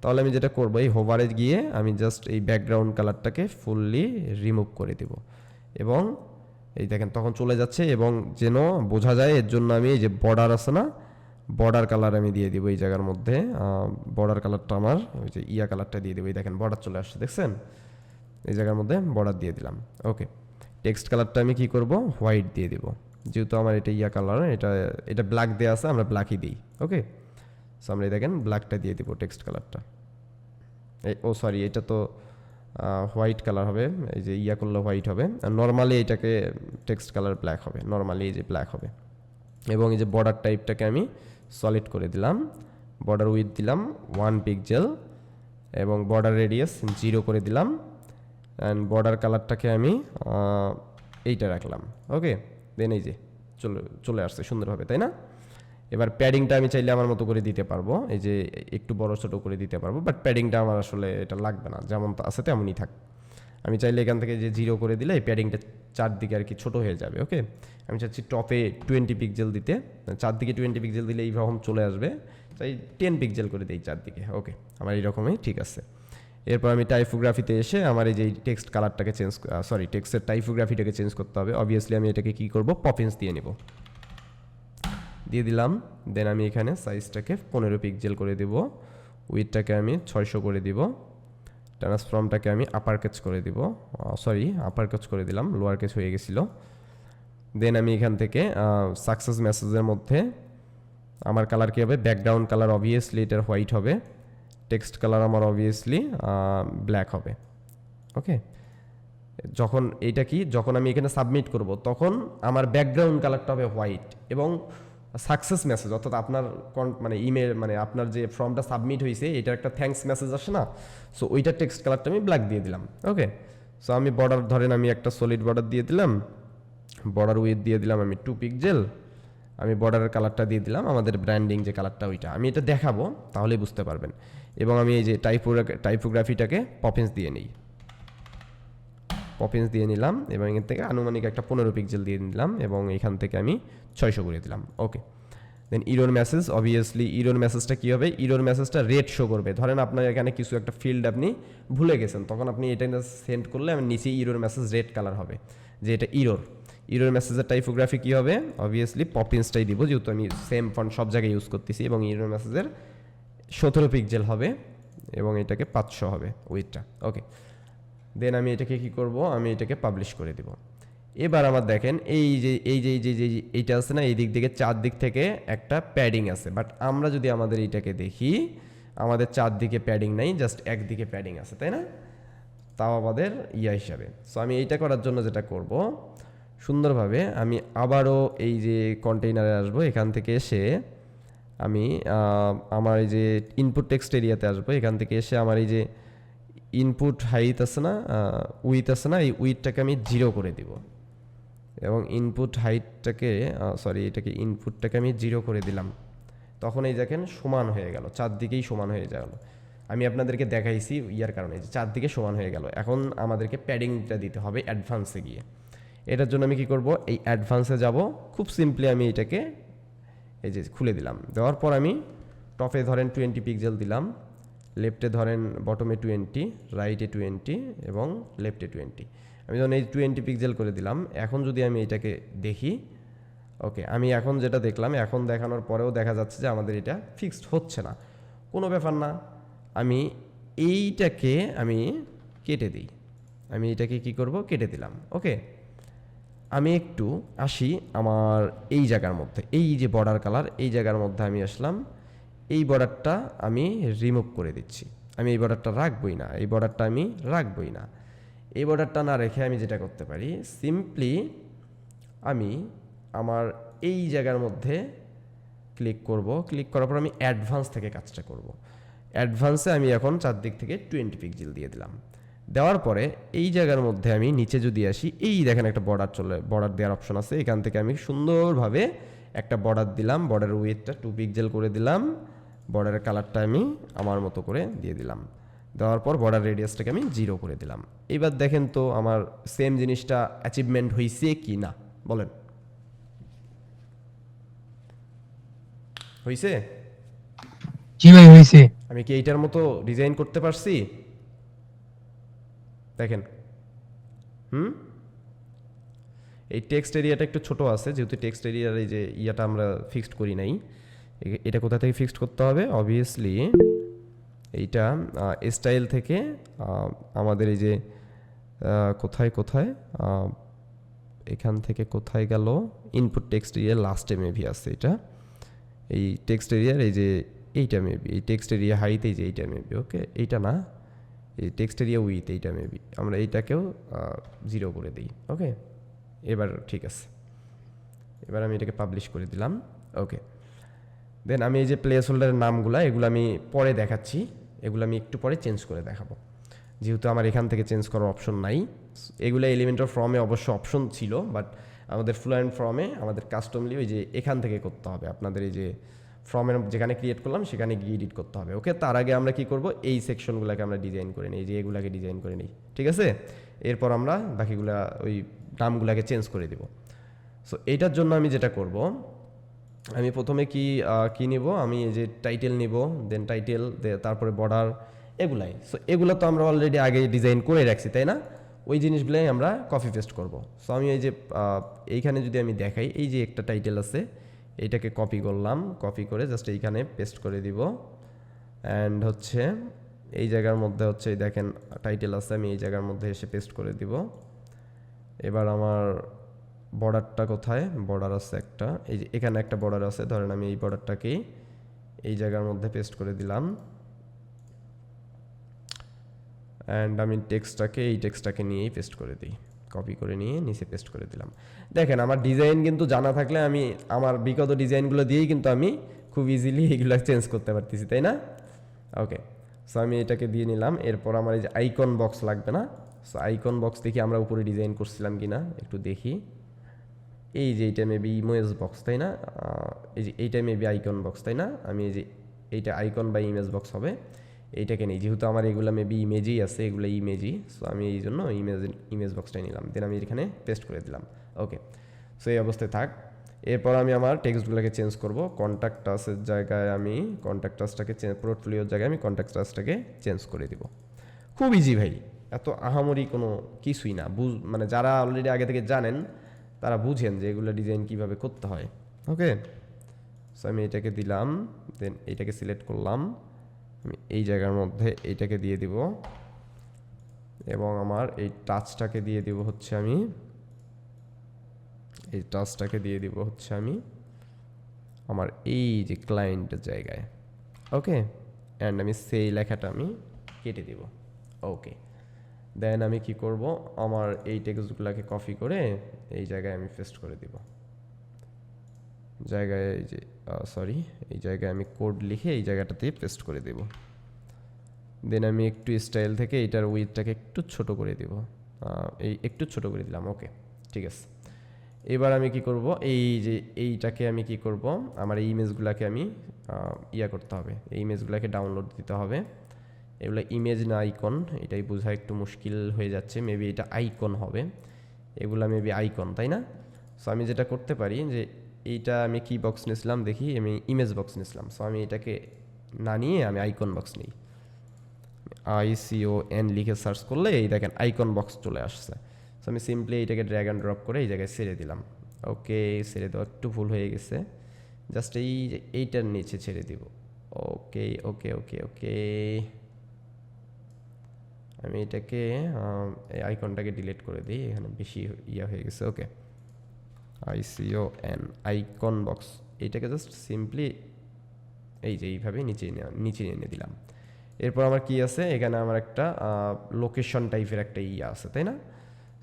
S1: তাহলে আমি যেটা করবো, এই হোভারে গিয়ে আমি জাস্ট এই ব্যাকগ্রাউন্ড কালারটাকে ফুললি রিমুভ করে দিব। এবং এই দেখেন তখন চলে যাচ্ছে, এবং যেন বোঝা যায় এর জন্য আমি এই যে বর্ডার আছে না, বর্ডার কালার আমি দিয়ে দিব এই জায়গার মধ্যে। বর্ডার কালারটা আমার ওই যে ইয়া কালারটা দিয়ে দেবো, এই দেখেন বর্ডার চলে আসছে, দেখছেন? এই জায়গার মধ্যে বর্ডার দিয়ে দিলাম। ওকে, টেক্সট কালারটা আমি কি করব, হোয়াইট দিয়ে দিব, যেহেতু আমার এটা ইয়া কালার, এটা ব্ল্যাক দেওয়া আছে, আমরা ব্ল্যাকই দিই। ওকে, সো আমরা দেখেন ব্ল্যাকটা দিয়ে দিব টেক্সট কালারটা। ও সরি, এটা তো হোয়াইট কালার হবে, এই যে ইয়া করলে হোয়াইট হবে, আর নর্মালি এটাকে টেক্সট কালার ব্ল্যাক হবে, নর্মালি এই যে ব্ল্যাক হবে। এবং এই যে বর্ডার টাইপটাকে আমি সলিড করে দিলাম, বর্ডার উইথ দিলাম 1 পিক্সেল, এবং বর্ডার রেডিয়াস 0 করে দিলাম, অ্যান্ড বর্ডার কালারটাকে আমি এইটা রাখলাম। ওকে, দেন এই যে চলে আসছে সুন্দরভাবে, তাই না? এবার প্যাডিংটা আমি চাইলে আমার মতো করে দিতে পারবো, এই যে একটু বড় ছোটো করে দিতে পারবো, বাট প্যাডিংটা আমার আসলে এটা লাগবে না, যেমন আছে তেমনই থাক। আমি চাইলে এখান থেকে যে 0 করে দিলে এই প্যাডিংটা চারদিকে আর কি ছোটো হয়ে যাবে। ওকে, আমি চাচ্ছি টপে 20 পিক্সেল দিতে, চারদিকে 20 পিক্সেল দিলে এইরকম চলে আসবে, তাই 10 পিক্সেল করে দিই চারদিকে। ওকে, আমার এইরকমই ঠিক আছে। এরপর আমি টাইপোগ্রাফিতে এসে আমার এই যে টেক্সট কালারটাকে টেক্সটের টাইপোগ্রাফিটাকে চেঞ্জ করতে হবে। অবভিয়াসলি আমি এটাকে কী করবো, পপিন্স দিয়ে নেব, দিয়ে দিলাম। দেন আমি এখানে সাইজটাকে 15 পিক্সেল করে দেব, উইথটাকে আমি 600 করে দিব, ট্রান্সফর্মটাকে আমি আপার কেচ করে দিব, আপার কেচ করে দিলাম, লোয়ার কেচ হয়ে গেছিলো। দেন আমি এখান থেকে সাকসেস মেসেজের মধ্যে আমার কালার কী হবে, ব্যাকগ্রাউন্ড কালার অবভিয়াসলি এটার হোয়াইট হবে, টেক্সট কালার আমার অবভিয়াসলি ব্ল্যাক হবে। ওকে, যখন আমি এখানে সাবমিট করব তখন আমার ব্যাকগ্রাউন্ড কালারটা হবে হোয়াইট, এবং সাকসেস মেসেজ অর্থাৎ আপনার মানে ইমেল, মানে আপনার যে ফর্মটা সাবমিট হয়েছে এটার একটা থ্যাঙ্কস মেসেজ আসে না, সো ওইটার টেক্সট কালারটা আমি ব্ল্যাক দিয়ে দিলাম। ওকে, সো আমি বর্ডার ধরেন আমি একটা সলিড বর্ডার দিয়ে দিলাম, বর্ডার উইথ দিয়ে দিলাম আমি 2 পিক্সেল, আমি বর্ডারের কালারটা দিয়ে দিলাম আমাদের ব্র্যান্ডিং যে কালারটা ওইটা, আমি এটা দেখাবো তাহলেই বুঝতে পারবেন। এবং আমি এই যে টাইপোগ্রাফিটাকে পপিন্স দিয়ে নিই, পপিন্স দিয়ে নিলাম, এবং এখান থেকে আনুমানিক একটা 15 পিক্সেল দিয়ে নিলাম, এবং এখান থেকে আমি 600 করে দিলাম। ওকে, দেন ইরোর মেসেজ, অবভিয়াসলি ইরোর মেসেজটা কী হবে, ইরোর মেসেজটা রেড শো করবে। ধরেন আপনার এখানে কিছু একটা ফিল্ড আপনি ভুলে গেছেন, তখন আপনি এটা সেন্ড করলে আমি নিচে ইরোর মেসেজ রেড কালার হবে, যে এটা ইরোর মেসেজের টাইপোগ্রাফি কী হবে, অবভিয়াসলি পপিন্সটাই দিব, যেহেতু আমি সেম ফন্ট সব জায়গায় ইউজ করতেছি, এবং ইরোর মেসেজের 17 পিক্সেল হবে এবং এটাকে 500 হবে উইথটা। ওকে, দেন আমি এটাকে কি করব, আমি এটাকে পাবলিশ করে দিব। এবার আমার দেখেন এইটা আছে না, এই দিক থেকে চারদিক থেকে একটা প্যাডিং আছে, বাট আমরা যদি আমাদের এইটাকে দেখি আমাদের চারদিকে প্যাডিং নাই, জাস্ট একদিকে প্যাডিং আছে, তাই না? তাও আমাদের হিসাবে। সো আমি এইটা করার জন্য যেটা করব, সুন্দরভাবে আমি আবারও এই যে কন্টেইনারে আসবো, এখান থেকে এসে আমি আমার এই যে ইনপুট টেক্সট এরিয়াতে আসবো, এখান থেকে এসে আমার এই যে ইনপুট হাইট আছে না, উইথ আছে না, এই উইথটাকে আমি 0 করে দিব এবং ইনপুট হাইটটাকে এটাকে ইনপুটটাকে আমি 0 করে দিলাম। তখন এই দেখেন সমান হয়ে গেল, চারদিকেই সমান হয়ে গেল। আমি আপনাদেরকে দেখাইছি ইয়ার কারণে যে চারদিকে সমান হয়ে গেল। এখন আমাদেরকে প্যাডিংটা দিতে হবে অ্যাডভান্সে গিয়ে। এটার জন্য আমি কি করব, এই অ্যাডভান্সে যাব, খুব সিম্পলি আমি এটাকে এই যে খুলে দিলাম। দেওয়ার পর আমি টপে ধরেন 20 পিক্সেল দিলাম, লেফটে ধরেন বটমে 20, রাইটে 20 এবং লেফটে 20। আমি যখন এই 20 পিক্সেল করে দিলাম, এখন যদি আমি এটাকে দেখি, ওকে, আমি এখন যেটা দেখলাম, এখন দেখানোর পরেও দেখা যাচ্ছে যে আমাদের এটা ফিক্সড হচ্ছে না। কোনো ব্যাপার না, আমি এইটাকে আমি কেটে দিই। আমি এটাকে কি করব, কেটে দিলাম। ওকে, আমি একটু আসি আমার এই জায়গার মধ্যে, এই যে বর্ডার কালার, এই জায়গার মধ্যে আমি আসলাম। এই বর্ডারটা আমি রিমুভ করে দিচ্ছি। আমি এই বর্ডারটা রাখবই না, এই বর্ডারটা আমি রাখবই না। এই বর্ডারটা না রেখে আমি যেটা করতে পারি, সিম্পলি আমি আমার এই জায়গার মধ্যে ক্লিক করব। ক্লিক করার পর আমি অ্যাডভান্স থেকে কাজটা করব। অ্যাডভান্সে আমি এখন চারদিক থেকে 20 পিক্সেল দিয়ে দিলাম। দেওয়ার পরে এই জায়গার মধ্যে আমি নিচে যদি আসি, এই দেখেন একটা বর্ডার দেওয়ার অপশন আছে, এখান থেকে আমি সুন্দরভাবে একটা বর্ডার দিলাম। বর্ডারের উইথটা 2 পিক্সেল করে দিলাম, বর্ডারের কালারটা আমি আমার মতো করে দিয়ে দিলাম। দেওয়ার পর বর্ডার রেডিয়াসটাকে আমি 0 করে দিলাম। এবার দেখেন তো আমার সেম জিনিসটা অ্যাচিভমেন্ট হয়েছে কি না, বলেন হয়েছে?
S2: জি ভাই হয়েছে।
S1: আমি কি এইটার মতো ডিজাইন করতে পারছি? দেখেন, এই টেক্সট এরিয়াটা একটু ছোট আছে, যেহেতু টেক্সট এরিয়ার এই যে ইয়াটা আমরা ফিক্সড করি নাই। এটা কোথা থেকে ফিক্সড করতে হবে? অবভিয়াসলি এইটা স্টাইল থেকে আমাদের এই যে কোথায় এখান থেকে কোথায় গেল, ইনপুট টেক্সট এরিয়া লাস্টে মেবি আছে এটা। এই টেক্সট এরিয়ার এই যে এইটা মেবি, এই টেক্সট এরিয়া হাইট, এই যে এইটা মেবি, ওকে, এইটা না, এই টেক্সট এরিয়া উইথ এইটা মেবি, আমরা এইটাকেও 0 করে দিই। ওকে, এবার ঠিক আছে। এবার আমি এটাকে পাবলিশ করে দিলাম। ওকে, দেন আমি এই যে প্লেস হোল্ডারের নামগুলো, এগুলো আমি পরে দেখাচ্ছি, এগুলো আমি একটু পরে চেঞ্জ করে দেখাবো, যেহেতু আমার এখান থেকে চেঞ্জ করার অপশন নাই। এগুলো এলিমেন্টর ফর্মে অবশ্য অপশন ছিল, বাট আমাদের ফ্লুয়েন্ট ফর্মে আমাদের কাস্টমলি ওই যে এখান থেকে করতে হবে। আপনাদের এই যে ফর্মের যেখানে ক্রিয়েট করলাম সেখানে গিয়ে এডিট করতে হবে। ওকে, তার আগে আমরা কি করব, এই সেকশনগুলোকে আমরা ডিজাইন করে নিই, যে এগুলাকে ডিজাইন করে নিই, ঠিক আছে? এরপর আমরা বাকিগুলা ওই নামগুলাকে চেঞ্জ করে দিব। সো এইটার জন্য আমি যেটা করব, আমি প্রথমে কি নিব, আমি এই যে টাইটেল নিব, দেন টাইটেল, তারপরে বর্ডার, এগুলাই। সো এগুলো তো আমরা অলরেডি আগে ডিজাইন করে রাখছি, তাই না? ওই জিনিসগুলাই আমরা কপি পেস্ট করব। সো আমি এই যে এইখানে যদি আমি দেখাই, এই যে একটা টাইটেল আছে, এইটাকে কপি করলাম, কপি করে জাস্ট এইখানে পেস্ট করে দিব। অ্যান্ড হচ্ছে এই জায়গার মধ্যে হচ্ছে দেখেন টাইটেল আছে, আমি এই জায়গার মধ্যে এসে পেস্ট করে দিব। এবার আমার বর্ডারটা কোথায়, বর্ডার আছে একটা, এই যে এখানে একটা বর্ডার আছে, ধরেন আমি এই বর্ডারটাকে এই জায়গার মধ্যে পেস্ট করে দিলাম। অ্যান্ড আমি এই টেক্সটটাকে নিয়েই পেস্ট করে দিই, কপি করে নিয়ে নিচে পেস্ট করে দিলাম। দেখেন আমার ডিজাইন কিন্তু জানা থাকলে আমি আমার বিগত ডিজাইনগুলো দিয়েই কিন্তু আমি খুব ইজিলি এগুলো চেঞ্জ করতে পারতেছি, তাই না? ওকে, সো আমি এটাকে দিয়ে নিলাম। এরপর আমার এই যে আইকন বক্স লাগবে না, সো আইকন বক্স দেখি আমরা উপরে ডিজাইন করছিলাম কি না একটু দেখি। এই যে এইটা মেবি ইমেজ বক্স, তাই না? এই যে এইটা মেবি আইকন বক্স, তাই না? আমি এই যে এইটা আইকন বা ইমেজ বক্স হবে, এইটাকে নেই, যেহেতু আমার এগুলো মেবি ইমেজই আছে, এগুলো ইমেজই। সো আমি এই জন্য ইমেজ বক্সটাই নিলাম, দেন আমি এখানে পেস্ট করে দিলাম। ওকে, সো এই অবস্থায় থাক। এরপর আমি আমার টেক্সটগুলোকে চেঞ্জ করব। কন্ট্যাক্ট টাসের জায়গায় আমি কন্ট্যাক্ট টাসটাকে পোর্টফোলিওর জায়গায় আমি কন্ট্যাক্ট টাসটাকে চেঞ্জ করে দিব। খুব ইজি ভাই, এত আহামরি কোনো কিছুই না। মানে যারা অলরেডি আগে থেকে জানেন তারা বুঝেন যে এগুলো ডিজাইন কিভাবে করতে হয়। ওকে, সো আমি এটাকে দিলাম, দেন এইটাকে সিলেক্ট করলাম, আমি এই জায়গার মধ্যে এইটাকে দিয়ে দিব এবং আমার এই টাচটাকে দিয়ে দিব হচ্ছে আমি আমার এই যে ক্লায়েন্টের জায়গায়। ওকে, অ্যান্ড আমি সেই লেখাটা আমি কেটে দিব। ওকে, দেন আমি কি করব, আমার এই টেক্সটগুলোকে কপি করে এই জায়গায় আমি পেস্ট করে দিব। জায়গায় যে এই জায়গায় আমি কোড লিখে এই জায়গাটাতে পেস্ট করে দেব। দেন আমি একটু স্টাইল থেকে এটার উইথটাকে একটু ছোট করে দেব, এই একটু ছোট করে দিলাম। ওকে, ঠিক আছে। এবার আমি কি করব, এই যে এইটাকে আমি কি করব, আমার এই ইমেজগুলোকে আমি করতে হবে, এই ইমেজগুলোকে ডাউনলোড দিতে হবে। এগুলো ইমেজ না আইকন, এটাই বোঝা একটু মুশকিল হয়ে যাচ্ছে। মেবি এটা আইকন হবে, এগুলা মেবি আইকন, তাই না? সো আমি যেটা করতে পারি যে এইটা আমি কি বক্স নিয়েছিলাম দেখি, আমি ইমেজ বক্স নিয়েছিলাম। সো আমি এটাকে না নিয়ে আমি আইকন বক্স নিই। ICON লিখে সার্চ করলে এই দেখেন আইকন বক্স চলে আসছে। সো আমি সিম্পলি এইটাকে ড্র্যাগ অ্যান্ড ড্রপ করে এই জায়গায় ছেড়ে দিলাম। ওকে, ছেড়ে দেওয়া একটু ভুল হয়ে গেছে, জাস্ট এইটার নিচে ছেড়ে দিব। ওকে ওকে ওকে ওকে, আমি এটাকে এই আইকনটাকে ডিলিট করে দিই, এখানে বেশি হয়ে গেছে। ওকে, ICON আইকন বক্স, এইটাকে জাস্ট সিম্পলি এই যে এইভাবে নিচে এনে দিলাম। এরপর আমার কি আছে, এখানে আমার একটা লোকেশন টাইপের একটা আছে, তাই না?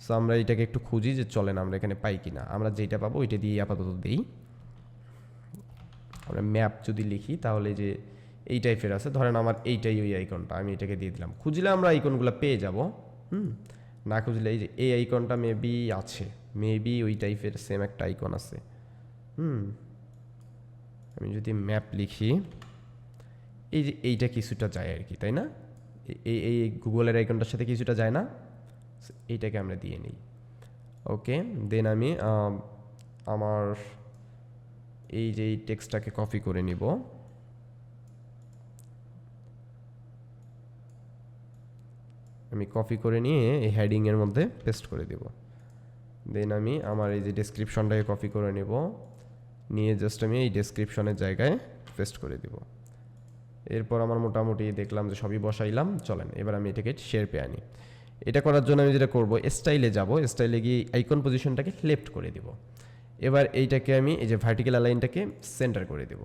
S1: সো আমরা এটাকে একটু খুঁজি যে চলেন আমরা এখানে পাই কিনা। আমরা যেটা পাবো ওইটা দিয়ে আপাতত দিই। আমরা ম্যাপ যদি লিখি তাহলে যে এই টাইপের আছে, ধরেন আমার এইটাই ওই আইকনটা, আমি এটাকে দিয়ে দিলাম। খুঁজলে আমরা আইকনগুলো পেয়ে যাব। না খুঁজলে এই যে এই আইকনটা মেবি আছে, মেবি ওই টাইপের সেম একটা আইকন আছে। আমি যদি ম্যাপ লিখি, এই যে এইটা কিছুটা যায় আর কি, তাই না? এই গুগলের আইকনটার সাথে কিছুটা যায় না, এইটাকে আমরা দিয়ে নিই। ওকে, দেন আমি আমার এই যে এই টেক্সটটাকে কপি করে নিব। আমি কপি করে নিয়ে এই হেডিংয়ের মধ্যে পেস্ট করে দেব। দেন আমি আমার এই যে ডেসক্রিপশনটাকে কপি করে নেব, নিয়ে জাস্ট আমি এই ডেসক্রিপশনের জায়গায় পেস্ট করে দেব। এরপর আমার মোটামুটি দেখলাম যে সবই বসাইলাম, চলেন এবার আমি এটাকে শেপে আনি। এটা করার জন্য আমি যেটা করব, স্টাইলে যাব, স্টাইলে গিয়ে আইকন পজিশনটাকে লেফট করে দেব। এবার এইটাকে আমি এই যে ভার্টিক্যাল অ্যালাইনটাকে সেন্টার করে দেব।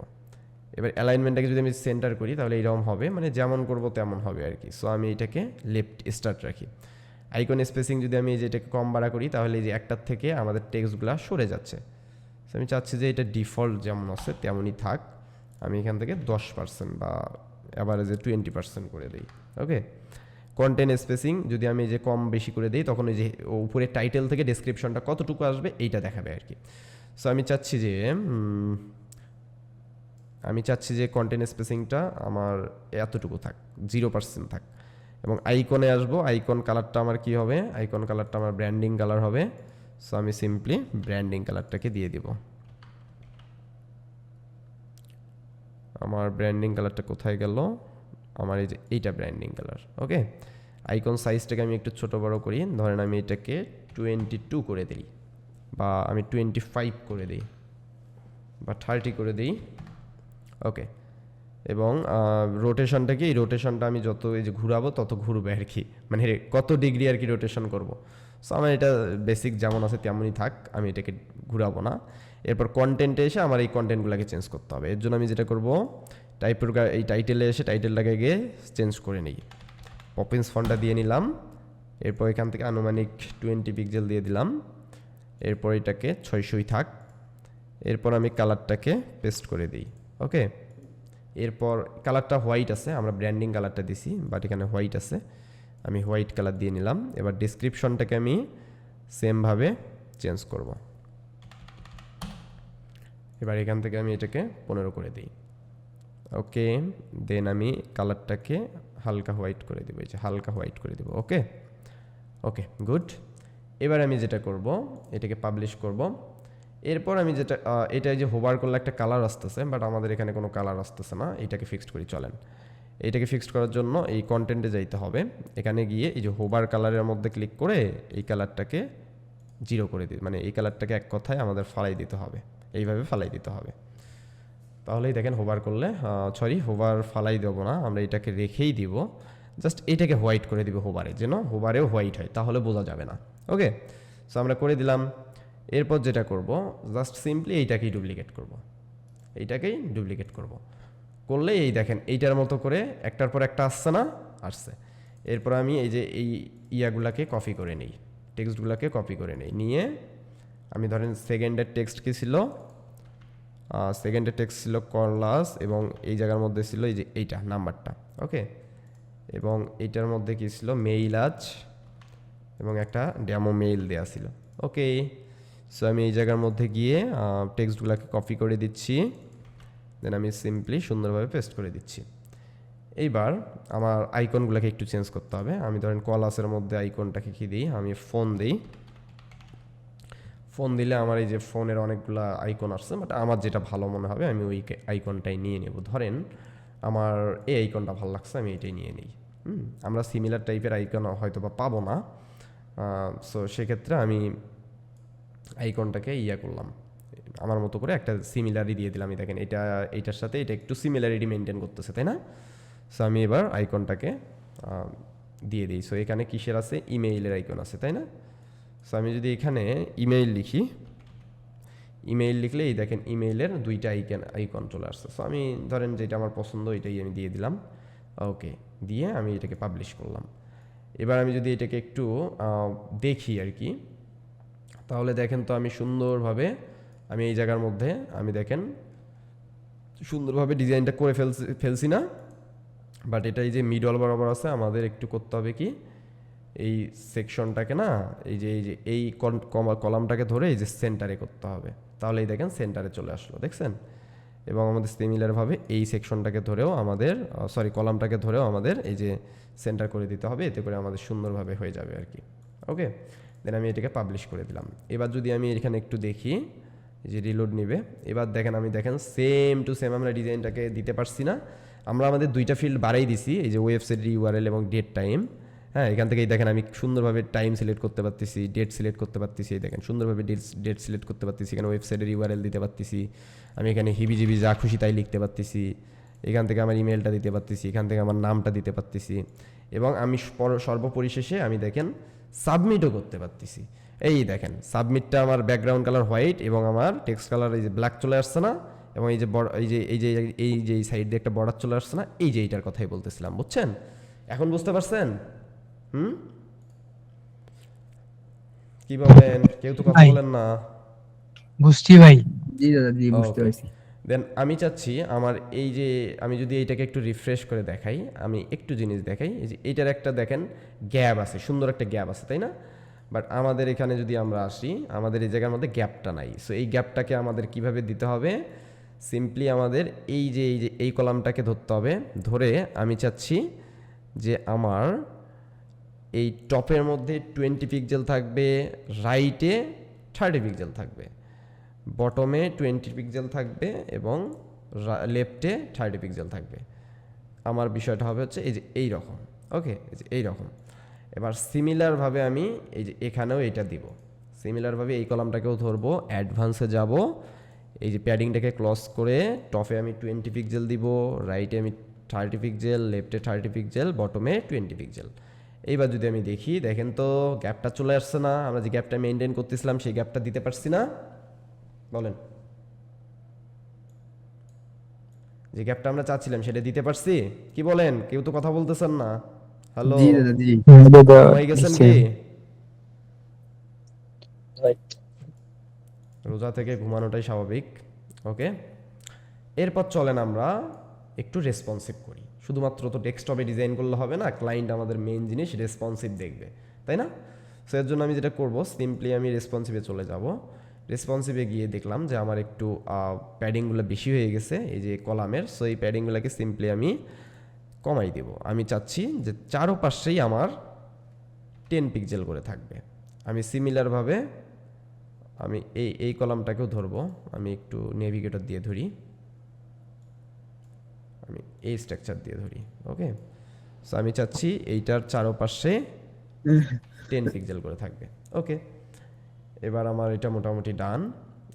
S1: এবার অ্যালাইনমেন্টটাকে যদি আমি সেন্টার করি তাহলে এইরকম হবে, মানে যেমন করব তেমন হবে আর কি। সো আমি এটাকে লেফট স্টার্ট রাখি। আইকন স্পেসিং যদি আমি এই যে এটাকে কম বাড়া করি তাহলে এই যে একটার থেকে আমাদের টেক্সটগুলো সরে যাচ্ছে। সো আমি চাচ্ছি যে এটা ডিফল্ট যেমন আছে তেমনই থাক। আমি এখান থেকে 10% বা অ্যাভারেজে 20% করে দিই। ওকে, কন্টেন্ট স্পেসিং যদি আমি যে কম বেশি করে দিই তখন ওই যে উপরে টাইটেল থেকে ডেসক্রিপশনটা কতটুকু আসবে এইটা দেখাবে আর কি। সো আমি চাচ্ছি যে কন্টেন্ট স্পেসিংটা আমার এতটুকু থাক, 0% থাক। এবং আইকনে আসবো, আইকন কালারটা আমার কি হবে, আইকন কালারটা আমার ব্র্যান্ডিং কালার হবে। সো আমি সিম্পলি ব্র্যান্ডিং কালারটাকে দিয়ে দিব। আমার ব্র্যান্ডিং কালারটা কোথায় গেল, আমার এই যে এইটা ব্র্যান্ডিং কালার। ওকে, আইকন সাইজটাকে আমি একটু ছোট বড় করি, ধরেন আমি এটাকে 22 করে দিই, বা আমি 25 করে দিই, বা 30 করে দিই। ওকে, এবং রোটেশনটাকে, এই রোটেশনটা আমি যত এই যে ঘুরাবো তত ঘুরবে আর কি, মানে কত ডিগ্রি আর কি রোটেশন করব। সো আমার এটা বেসিক যেমন আছে তেমনই থাক, আমি এটাকে ঘুরাবো না। এরপর কন্টেন্টে এসে আমার এই কন্টেন্টগুলোকে চেঞ্জ করতে হবে। এর জন্য আমি যেটা করব, এই টাইটেলে এসে টাইটেলটাকে গিয়ে চেঞ্জ করে নিই। পপিন্স ফন্টটা দিয়ে নিলাম। এরপর এখান থেকে আনুমানিক 20 পিক্সেল দিয়ে দিলাম। এরপর এটাকে 600 থাক। এরপর আমি কালারটাকে পেস্ট করে দিই। ওকে, এরপর কালারটা হোয়াইট আছে, আমরা ব্র্যান্ডিং কালারটা দিছি, বাট এখানে হোয়াইট আছে, আমি হোয়াইট কালার দিয়ে নিলাম। এবার ডেসক্রিপশনটাকে আমি সেমভাবে চেঞ্জ করব। এবার এখান থেকে আমি এটাকে 15 করে দিই। ওকে, দেন আমি কালারটাকে হালকা হোয়াইট করে দেবো, এই যে হালকা হোয়াইট করে দেবো। ওকে ওকে, গুড। এবার আমি যেটা করব, এটাকে পাবলিশ করব। এরপর আমি যেটা এটা যে হোভার করলে একটা কালার আসতেছে, বাট আমাদের এখানে কোনো কালার আসতেছে না, এটাকে ফিক্সড করি। চলেন এইটাকে ফিক্সড করার জন্য এই কন্টেন্টে যাইতে হবে। এখানে গিয়ে এই যে হোভার কালারের মধ্যে ক্লিক করে এই কালারটাকে 0 করে দিই, মানে এই কালারটাকে এক কথায় আমাদের ফালাই দিতে হবে, এইভাবে ফালাই দিতে হবে। তাহলেই দেখেন হোভার করলে, সরি হোভার ফালাই দেবো না, আমরা এটাকে রেখেই দিব, জাস্ট এটাকে হোয়াইট করে দিব হোভারে, যেন হোভারেও হোয়াইট হয়, তাহলে বোঝা যাবে না। ওকে, সো আমরা করে দিলাম। এরপর যেটা করব, জাস্ট সিম্পলি এইটাকেই ডুপ্লিকেট করব, এইটাকেই ডুপ্লিকেট করব, করলে এই দেখেন এইটার মতো করে একটার পর একটা আসছে না, আসছে। এরপর আমি এই যে এই ইয়াগুলাকে কপি করে নিই, টেক্সটগুলোকে কপি করে নিই, নিয়ে আমি ধরেন সেকেন্ডের টেক্সট কী ছিল, সেকেন্ডের টেক্সট ছিল কলাস, এবং এই জায়গার মধ্যে ছিল এই যে এইটা নাম্বারটা। ওকে, এবং এইটার মধ্যে কী ছিল, মেইল আজ, এবং একটা ডেমো মেইল দেওয়া ছিল। ওকে, সো আমি এই জায়গার মধ্যে গিয়ে টেক্সটগুলোকে কপি করে দিচ্ছি, দেন আমি সিম্পলি সুন্দরভাবে পেস্ট করে দিচ্ছি। এইবার আমার আইকনগুলোকে একটু চেঞ্জ করতে হবে। আমি ধরেন কলাসের মধ্যে আইকনটাকে কী দিই, আমি ফোন দিই, ফোন দিলে আমার এই যে ফোনের অনেকগুলো আইকন আসছে, বাট আমার যেটা ভালো মনে হবে আমি ওই আইকনটাই নিয়ে নেব। ধরেন আমার এই আইকনটা ভালো লাগছে, আমি এটাই নিয়ে নিই। আমরা সিমিলার টাইপের আইকন হয়তো বা পাবো না, সো সেক্ষেত্রে আমি আইকনটাকে ইয়া করলাম, আমার মতো করে একটা সিমিলারি দিয়ে দিলাম। দেখেন এটা এইটার সাথে এটা একটু সিমিলারিটি মেনটেন করতেছে, তাই না? সো আমি এবার আইকনটাকে দিয়ে দিই। সো এখানে কিসের আছে, ইমেইলের আইকন আছে, তাই না? সো আমি যদি এখানে ইমেইল লিখি, ইমেইল লিখলে এই দেখেন ইমেইলের দুইটা আইকন চলে আসছে। সো আমি ধরেন যেটা আমার পছন্দ এটাই আমি দিয়ে দিলাম। ওকে, দিয়ে আমি এটাকে পাবলিশ করলাম। এবার আমি যদি এটাকে একটু দেখি আর কি, তাহলে দেখেন তো আমি সুন্দরভাবে আমি এই জায়গার মধ্যে আমি দেখেন সুন্দরভাবে ডিজাইনটা করে ফেলছি না? বাট এটা এই যে মিডল বরাবর আছে, আমাদের একটু করতে হবে কি, এই সেকশনটাকে না, এই কলামটাকে ধরে এই যে সেন্টারে করতে হবে, তাহলে এই দেখেন সেন্টারে চলে আসলো, দেখছেন? এবং আমাদের সিমিলারভাবে এই সেকশনটাকে ধরেও আমাদের কলামটাকে ধরেও আমাদের এই যে সেন্টার করে দিতে হবে, এতে করে আমাদের সুন্দরভাবে হয়ে যাবে আর কি। ওকে, দেন আমি এটাকে পাবলিশ করে দিলাম। এবার যদি আমি এখানে একটু দেখি, যে রিলোড নেবে, এবার দেখেন আমি দেখেন সেম টু সেম আমরা ডিজাইনটাকে দিতে পারছি না? আমরা আমাদের দুইটা ফিল্ড বাড়াই দিছি, এই যে ওয়েবসাইট ইউআরএল এবং ডেট টাইম। হ্যাঁ, এখান থেকেই দেখেন আমি সুন্দরভাবে টাইম সিলেক্ট করতে পারতেছি, ডেট সিলেক্ট করতে পারতেছি, দেখেন সুন্দরভাবে ডেট সিলেক্ট করতে পারতেছি, এখানে ওয়েবসাইটের ইউআরএল দিতে পারতেছি, আমি এখানে হিবিজিবি যা খুশি তাই লিখতে পারতেছি, এখান থেকে আমার ইমেলটা দিতে পারতেছি, এখান থেকে আমার নামটা দিতে পারতেছি, এবং আমি সর্বপরিশেষে আমি দেখেন সাবমিটও করতে পারতেছি। এই দেখেন সাবমিটটা আমার ব্যাকগ্রাউন্ড কালার হোয়াইট এবং আমার টেক্সট কালার এই যে ব্ল্যাক চলে আসছে না, এবং এই যে এই সাইড দিয়ে একটা বর্ডার চলে আসছে না, এই যে এইটার কথাই বলতেছিলাম, বুঝছেন? এখন বুঝতে পারছেন? কি বলেন? কেউ তো কথা বলেন না।
S2: বুঝছি ভাই।
S3: জি দাদা, জি বুঝতে
S1: ওকে,
S3: পারছি।
S1: দেন আমি চাচ্ছি আমার এই যে আমি যদি এইটাকে একটু রিফ্রেশ করে দেখাই, আমি একটু জিনিস দেখাই, এই যে এইটার একটা দেখেন গ্যাপ আছে, সুন্দর একটা গ্যাপ আছে, তাই না? বাট আমাদের এখানে যদি আমরা আসি, আমাদের এই জায়গার মধ্যে গ্যাপটা নাই। সো এই গ্যাপটাকে আমাদের কিভাবে দিতে হবে? সিম্পলি আমাদের এই কলামটাকে ধরতে হবে, ধরে আমি চাচ্ছি যে আমার এই টপের মধ্যে 20 পিক্সেল থাকবে, রাইটে 30 পিক্সেল থাকবে, বটমে 20 পিক্সেল থাকবে, এবং লেফটে 30 পিক্সেল থাকবে। আমার বিষয়টা হবে হচ্ছে এই যে এই রকম। ওকে, এই যে এই রকম। এবার সিমিলারভাবে আমি এই যে এখানেও এটা দিব, সিমিলারভাবে এই কলামটাকেও ধরবো, অ্যাডভান্সে যাব, এই যে প্যাডিংটাকে ক্লজ করে টপে আমি 20 পিক্সেল দিব, রাইটে আমি 30 পিক্সেল, লেফটে 30 পিক্সেল, বটমে 20 পিক্সেল। এইবার যদি আমি দেখি, দেখেন তো গ্যাপটা চলে আসছে না? আমরা যে গ্যাপটা মেনটেন করতেছিলাম সেই গ্যাপটা দিতে পারছি না? বলেন, যে গ্যাপটা আমরা চাচ্ছিলাম সেটা দিতে পারছি? কি বলেন? কেউ তো কথা বলতেছেন না। হ্যালো,
S3: জি দাদা, জি।
S1: ঘুমাই গেছেন কি? রোজা থেকে ঘুমানোটাই স্বাভাবিক। ওকে, এরপর চলেন আমরা একটু রেসপন্সিভ করি। শুধুমাত্র তো ডেস্কটপে ডিজাইন করলে হবে না, ক্লায়েন্ট আমাদের মেইন জিনিস রেসপন্সিভ দেখবে, তাই না? সো এর জন্য আমি যেটা করব, সিম্পলি আমি রেসপন্সিভে চলে যাব। রেসপন্সিভে গিয়ে দেখলাম যে আমার একটু প্যাডিংগুলো বেশি হয়ে গেছে এই যে কলামের। সো এই প্যাডিংগুলোকে সিম্পলি আমি কমাই দেব। আমি চাচ্ছি যে চারোপাশেই আমার 10 পিক্সেল করে থাকবে। আমি সিমিলারভাবে আমি এই কলামটাকেও ধরবো, আমি একটু নেভিগেটর দিয়ে ধরি, আমি এই স্ট্রাকচার দিয়ে ধরি। ওকে, সো আমি চাচ্ছি এইটার চারোপাশে 10 পিক্সেল করে থাকবে। ওকে, এবার আমার এটা মোটামুটি ডান,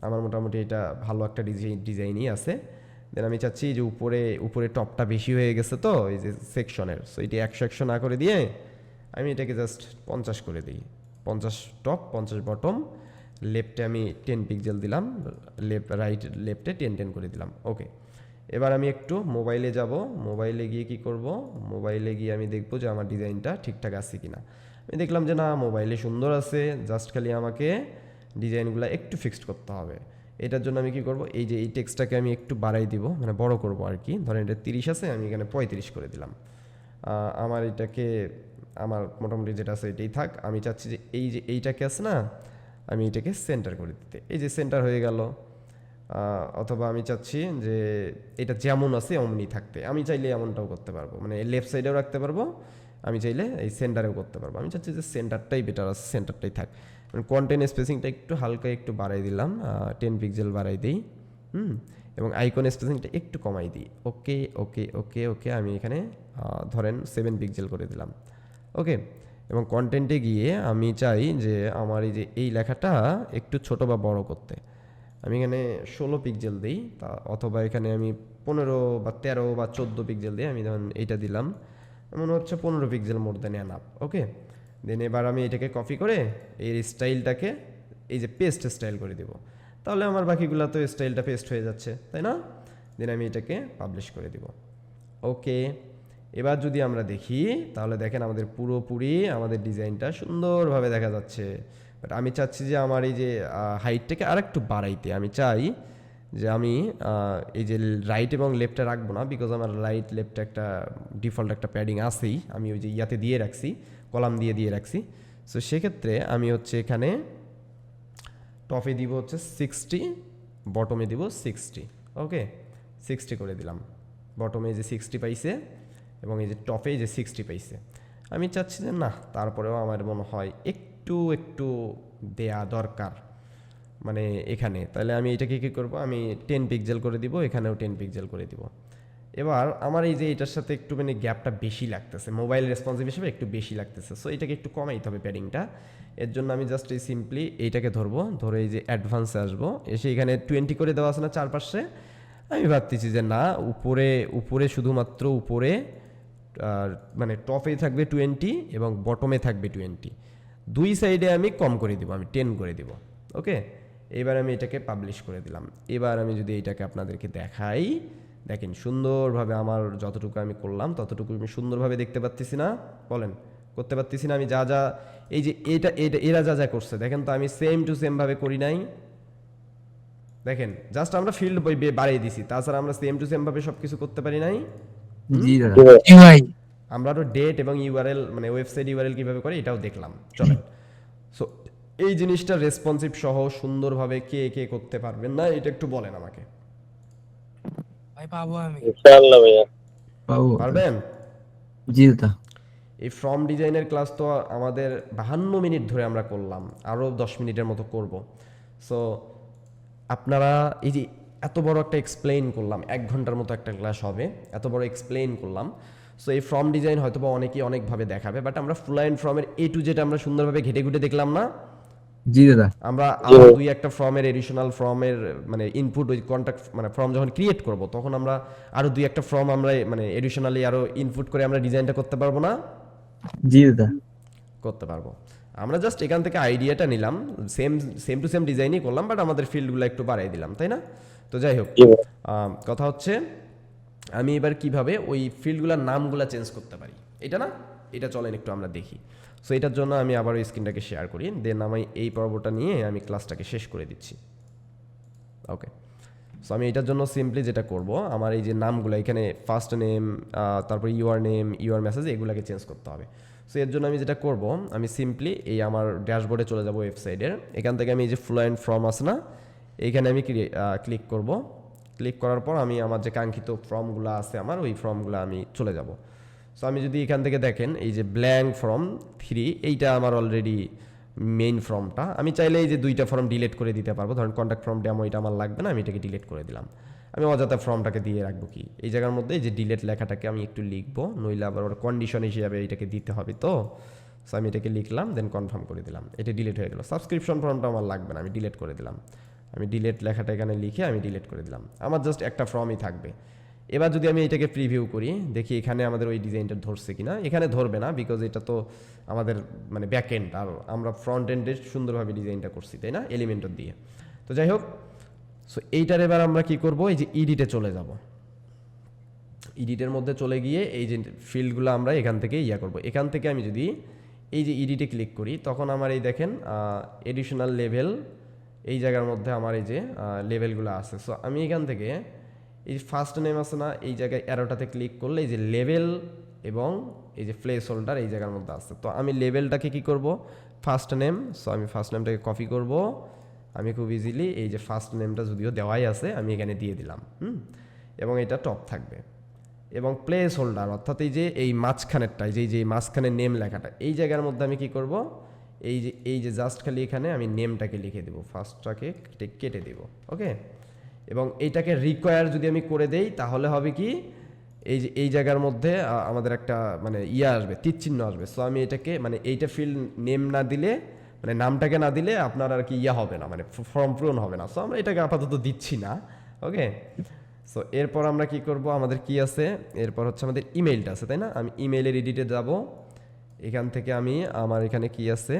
S1: আমার মোটামুটি এটা ভালো একটা ডিজাইনই আছে। দেন আমি চাচ্ছি যে উপরে উপরে টপটা বেশি হয়ে গেছে তো এই যে সেকশনের, সো এটি 100 না করে দিয়ে আমি এটাকে জাস্ট 50 করে দিই। 50 টপ 50 বটম, লেফটে আমি 10 পিক্সেল দিলাম, লেফটে 10 করে দিলাম। ওকে, এবার আমি একটু মোবাইলে যাব। মোবাইলে গিয়ে কি করব, মোবাইলে গিয়ে আমি দেখবো যে আমার ডিজাইনটা ঠিকঠাক আছে কিনা। আমি দেখলাম যে না, মোবাইলে সুন্দর আছে, জাস্ট খালি আমাকে ডিজাইনগুলো একটু ফিক্সড করতে হবে। এটার জন্য আমি কি করব, এই যে এই টেক্সটটাকে আমি একটু বাড়াই দিব, মানে বড় করব আর কি। ধরেন এটা 30 আছে, আমি এখানে 35 করে দিলাম। আমার এটাকে, আমার মোটামুটি যেটা আছে এটাই থাক। আমি চাচ্ছি যে এই যে এইটাকে আছে না, আমি এটাকে সেন্টার করে দিতে। এই যে সেন্টার হয়ে গেল। অথবা আমি চাচ্ছি যে এটা যেমন আছে এমনই থাকতে। আমি চাইলে এমনটাও করতে পারবো, মানে লেফট সাইডেও রাখতে পারবো, আমি চাইলে এই সেন্টারেও করতে পারবো। আমি চাচ্ছি যে সেন্টারটাই বেটার আছে, সেন্টারটাই থাক। কন্টেন্ট স্পেসিংটা একটু হালকা একটু বাড়াই দিলাম, 10 পিক্সেল বাড়াই দিই। এবং আইকন স্পেসিংটা একটু কমাই দিই। ওকে ওকে ওকে ওকে, আমি এখানে ধরেন 7 পিক্সেল করে দিলাম। ওকে, এবং কন্টেন্টে গিয়ে আমি চাই যে আমার এই যে এই লেখাটা একটু ছোট বা বড় করতে। আমি এখানে 16 পিক্সেল দিই, তা অথবা এখানে আমি 15 বা 13 বা 14 পিক্সেল দিই। আমি ধরেন এইটা দিলাম, মনে হচ্ছে 15 পিক্সেল মোর দেন এনাফ। ওকে, দেন এবার আমি এটাকে কপি করে এই স্টাইলটাকে এই যে পেস্ট স্টাইল করে দিব, তাহলে আমার বাকিগুলো তো স্টাইলটা পেস্ট হয়ে যাচ্ছে, তাই না? দেন আমি এটাকে পাবলিশ করে দিব। ওকে, এবার যদি আমরা দেখি তাহলে দেখেন আমাদের পুরোপুরি আমাদের ডিজাইনটা সুন্দরভাবে দেখা যাচ্ছে। বাট আমি চাচ্ছি যে আমার এই যে হাইটটাকে আর একটু বাড়াইতে। আমি চাই যে আমি এই যে রাইট এবং লেফটে রাখবো না, বিকজ আমার রাইট লেফটে একটা ডিফল্ট একটা প্যাডিং আছেই, আমি ওই যে ইয়াতে দিয়ে রাখছি, কলাম দিয়ে রাখছি। সো সেক্ষেত্রে আমি হচ্ছে এখানে টপে দিব হচ্ছে 60, বটমে দিব 60। ওকে, 60 করে দিলাম। বটমে যে 60 পাইছে এবং এই যে টপে যে 60 পাইছে। আমি চাচ্ছি যে না, তারপরেও আমার মনে হয় একটু একটু দেয়া দরকার, মানে এখানে। তাহলে আমি এটাকে কী করব, আমি 10 পিক্সেল করে দিব, এখানেও 10 পিক্সেল করে দিব। এবার আমার এই যে এটার সাথে একটু মানে গ্যাপটা বেশি লাগতেছে, মোবাইল রেসপন্সিভ হিসেবে একটু বেশি লাগতেছে, সো এটাকে একটু কমাইতে হবে প্যাডিংটা। এর জন্য আমি জাস্ট এই সিম্পলি এইটাকে ধরবো, ধরে এই যে অ্যাডভান্সে আসবো, এসে এখানে 20 করে দেওয়া আছে না চারপাশে। আমি ভাবতেছি যে না, উপরে উপরে শুধুমাত্র উপরে মানে টপে থাকবে 20 এবং বটমে থাকবে 20, দুই সাইডে আমি কম করে দিব, আমি 10 করে দিব। ওকে, এবার আমি এটাকে পাবলিশ করে দিলাম। এবার আমি যদি এইটাকে আপনাদেরকে দেখাই, দেখেন সুন্দরভাবে আমার যতটুকু আমি করলাম ততটুকু আমি সুন্দরভাবে দেখতে পাচ্ছি না? বলেন, করতে পারতেছি না? আমি যা যা এই যে এটা এরা যা যা করছে দেখেন তো, আমি সেম টু সেম ভাবে করি নাই? দেখেন, জাস্ট আমরা ফিল্ড বাড়িয়ে দিছি, তাছাড়া আমরা সেম টু সেম ভাবে সবকিছু করতে পারি নাই।
S3: জি দাদা। জি ভাই।
S1: আমরা আরো ডেট এবং ইউআরএল মানে ওয়েবসাইট ইউআরএল কিভাবে করে এটাও দেখলাম। চলেন, সো এই জিনিসটা রেসপন্সিভ সহ সুন্দরভাবে কে কে করতে পারবেন না এটা একটু বলেন আমাকে।
S2: ভাই পাবো আমি।
S4: ইনশাআল্লাহ ভাইয়া।
S3: পাবো।
S1: পারবেন?
S3: জি দাদা।
S1: এই ফর্ম ডিজাইনের ক্লাস তো আমাদের 52 মিনিট ধরে আমরা করলাম, আরও 10 মিনিটের মতো করব। সো আপনারা এই যে এত বড় একটা এক্সপ্লেইন করলাম, 1 ঘন্টার মতো একটা ক্লাস হবে, এত বড় এক্সপ্লেইন করলাম। সো এই ফর্ম ডিজাইন হয়তো বা অনেকেই অনেকভাবে দেখাবে, বাট আমরা ফুল অ্যান্ড ফর্মের A to Z আমরা সুন্দরভাবে ঘেটে ঘুটে দেখলাম না?
S3: জি দাদা।
S1: আমরা আরো দুই একটা ফর্মের এডিশনাল ফর্মের মানে ইনপুট ওই কন্ট্যাক্ট মানে ফর্ম যখন ক্রিয়েট করব তখন আমরা আরো দুই একটা ফর্ম আমরা মানে এডিশনালি আরো ইনপুট করে আমরা ডিজাইনটা করতে পারবো না?
S3: জি দাদা।
S1: করতে পারবো। আমরা জাস্ট এখান থেকে আইডিয়াটা নিলাম, সেম টু সেম ডিজাইনই করলাম, বাট আমাদের ফিল্ডগুলো একটু বাড়াই দিলাম, তাই না? তো যাই হোক, কথা হচ্ছে আমি এবার কিভাবে ওই ফিল্ডগুলোর নামগুলো চেঞ্জ করতে পারি, এটা না? এটা চলেন একটু আমরা দেখি। সো এটার জন্য আমি আবার ওই স্ক্রিনটাকে শেয়ার করি, দেন আমি এই পর্বটা নিয়ে আমি ক্লাসটাকে শেষ করে দিচ্ছি। ওকে, সো আমি এটার জন্য সিম্পলি যেটা করব, আমার এই যে নামগুলো এখানে ফার্স্ট নেম, তারপর ইউর নেম, ইউর মেসেজ, এগুলোকে চেঞ্জ করতে হবে। সো এর জন্য আমি যেটা করব, আমি সিম্পলি এই আমার ড্যাশবোর্ডে চলে যাব ওয়েবসাইটের, এখান থেকে আমি এই যে ফুল অ্যান্ড ফর্ম আছে না, এইখানে আমি ক্লিক করব। ক্লিক করার পর আমি আমার যে কাঙ্ক্ষিত ফর্মগুলো আছে আমার ওই ফর্মগুলো আমি চলে যাব। সো আমি যদি এখান থেকে দেখেন এই যে ব্ল্যাঙ্ক ফর্ম 3, এইটা আমার অলরেডি মেইন ফর্মটা। আমি চাইলে এই যে দুইটা ফর্ম ডিলিট করে দিতে পারবো, ধরেন কন্ট্যাক্ট ফর্ম ডেমো এটা আমার লাগবে না, আমি এটাকে ডিলিট করে দিলাম। আমি অযথা ফর্মটাকে দিয়ে রাখবো কি এই জায়গার মধ্যে, এই যে ডিলিট লেখাটাকে আমি একটু লিখবো, নইলে আবার ওর কন্ডিশন হিসেবে এটাকে দিতে হবে। তো সো আমি এটাকে লিখলাম, দেন কনফার্ম করে দিলাম, এটা ডিলিট হয়ে গেল। সাবস্ক্রিপশন ফর্মটা আমার লাগবে না, আমি ডিলিট করে দিলাম। আমি ডিলেট লেখাটা এখানে লিখে আমি ডিলিট করে দিলাম, আমার জাস্ট একটা ফর্মই থাকবে। এবার যদি আমি এটাকে প্রিভিউ করি, দেখি এখানে আমাদের ওই ডিজাইনটা ধরছে কিনা। এখানে ধরবে না, বিকজ এটা তো আমাদের মানে ব্যাক এন্ড, আর আমরা ফ্রন্ট এন্ডে সুন্দরভাবে ডিজাইনটা করছি, তাই না, এলিমেন্টর দিয়ে। তো যাই হোক, সো এইটার এবার আমরা কি করব, এই যে ইডিটে চলে যাব। ইডিটের মধ্যে চলে গিয়ে এই যে ফিল্ডগুলো আমরা এখান থেকে করব। এখান থেকে আমি যদি এই যে ইডিটে ক্লিক করি, তখন আমার এই দেখেন এডিশনাল লেভেল, এই জায়গার মধ্যে আমার এই যে লেভেলগুলো আছে। সো আমি এখান থেকে এই ফার্স্ট নেম আছে না, এই জায়গায় অ্যারোটাতে ক্লিক করলে এই যে লেভেল এবং এই যে প্লেস হোল্ডার এই জায়গার মধ্যে আছে। তো আমি লেভেলটাকে কি করব, ফার্স্ট নেম, সো আমি ফার্স্ট নেমটাকে কপি করব। আমি খুব ইজিলি এই যে ফার্স্ট নেমটা যদিও দেওয়াই আছে, আমি এখানে দিয়ে দিলাম, এবং এটা টপ থাকবে। এবং প্লেস হোল্ডার অর্থাৎ এই মাঝখানেরটা, যে মাঝখানের নেম লেখাটা, এই জায়গার মধ্যে আমি কি করব, এই যে জাস্ট খালি এখানে আমি নেমটাকে লিখে দেবো, ফার্স্টটাকে কেটে দেব। ওকে, এবং এইটাকে রিকোয়ার যদি আমি করে দেই, তাহলে হবে কি, এই জায়গার মধ্যে আমাদের একটা মানে আসবে, তীর চিহ্ন আসবে। সো আমি এটাকে মানে এইটা ফিল্ড নেম না দিলে, মানে নামটাকে না দিলে আপনার আর কি হবে না, মানে ফর্ম পূরণ হবে না। সো আমরা এটাকে আপাতত দিচ্ছি না। ওকে, সো এরপর আমরা কি করব, আমাদের কি আছে, এরপর হচ্ছে আমাদের ইমেইলটা আছে, তাই না। আমি ইমেইলের এডিটে যাব, এখান থেকে আমি আমার এখানে কি আছে,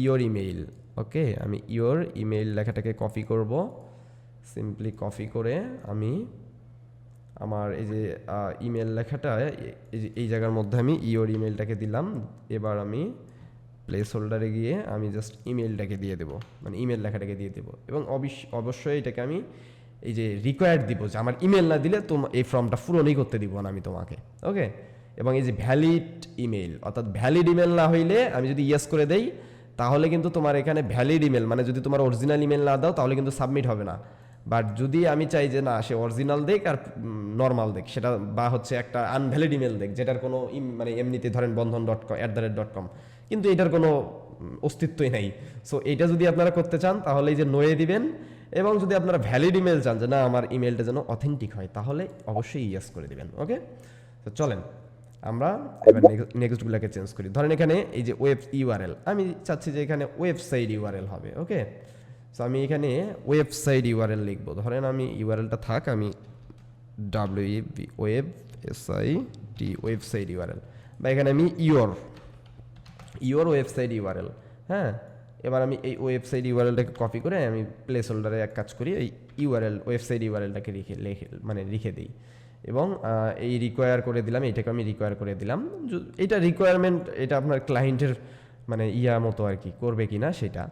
S1: ইওর ইমেইল। ওকে, আমি ইওর ইমেইল লেখাটাকে কপি করব, সিম্পলি কপি করে আমি আমার এই যে ইমেল লেখাটা এই জায়গার মধ্যে আমি ইওর ইমেলটাকে দিলাম। এবার আমি প্লেস হোল্ডারে গিয়ে আমি জাস্ট ইমেলটাকে দিয়ে দেবো, মানে ইমেল লেখাটাকে দিয়ে দেবো। এবং অবশ্যই এটাকে আমি এই যে রিকোয়ার্ড দিব, যে আমার ইমেল না দিলে এই ফর্মটা পূরণই করতে দিব না আমি তোমাকে। ওকে, এবং এই যে ভ্যালিড ইমেল, অর্থাৎ ভ্যালিড ইমেল না হইলে আমি যদি ইয়েস করে দেই, তাহলে কিন্তু তোমার এখানে ভ্যালিড ইমেল, মানে যদি তোমার অরিজিনাল ইমেল না দাও, তাহলে কিন্তু সাবমিট হবে না। বাট যদি আমি চাই যে না, সে অরিজিনাল দেখ আর নর্মাল দেখ, সেটা বা হচ্ছে একটা আনভ্যালিড ইমেল দেখ, যেটার কোনো মানে এমনিতে ধরেন বন্ধন.com কিন্তু এটার কোনো অস্তিত্বই নাই। সো এইটা যদি আপনারা করতে চান, তাহলে এই যে নয়ে দিবেন। এবং যদি আপনারা ভ্যালিড ইমেল চান, যে না আমার ইমেলটা যেন অথেন্টিক হয়, তাহলে অবশ্যই ইয়েস করে দিবেন। ওকে, তো চলেন আমরা এবার নেক্সটগুলোকে চেঞ্জ করি। ধরেন এখানে এই যে ওয়েব ইউআরএল, আমি চাচ্ছি যে এখানে ওয়েবসাইট ইউআরএল হবে। ওকে, সো আমি এখানে ওয়েবসাইট ইউআরএল লিখবো। ধরেন আমি ইউআরএলটা থাক, আমি ওয়েবসাইট ইউআরএল, বা এখানে আমি ইওর ওয়েবসাইট ইউআরএল। হ্যাঁ, এবার আমি এই ওয়েবসাইট ইউআরএলটাকে কপি করে আমি প্লেস হোল্ডারে এক কাজ করি, এই ওয়েবসাইট ইউআরএলটাকে লিখে দিই। এবং এই রিকোয়ার করে দিলাম, এটাকে আমি রিকোয়ার করে দিলাম। এটা রিকোয়ারমেন্ট, এটা আপনার ক্লায়েন্টের মানে মতো আর কি করবে কিনা সেটা।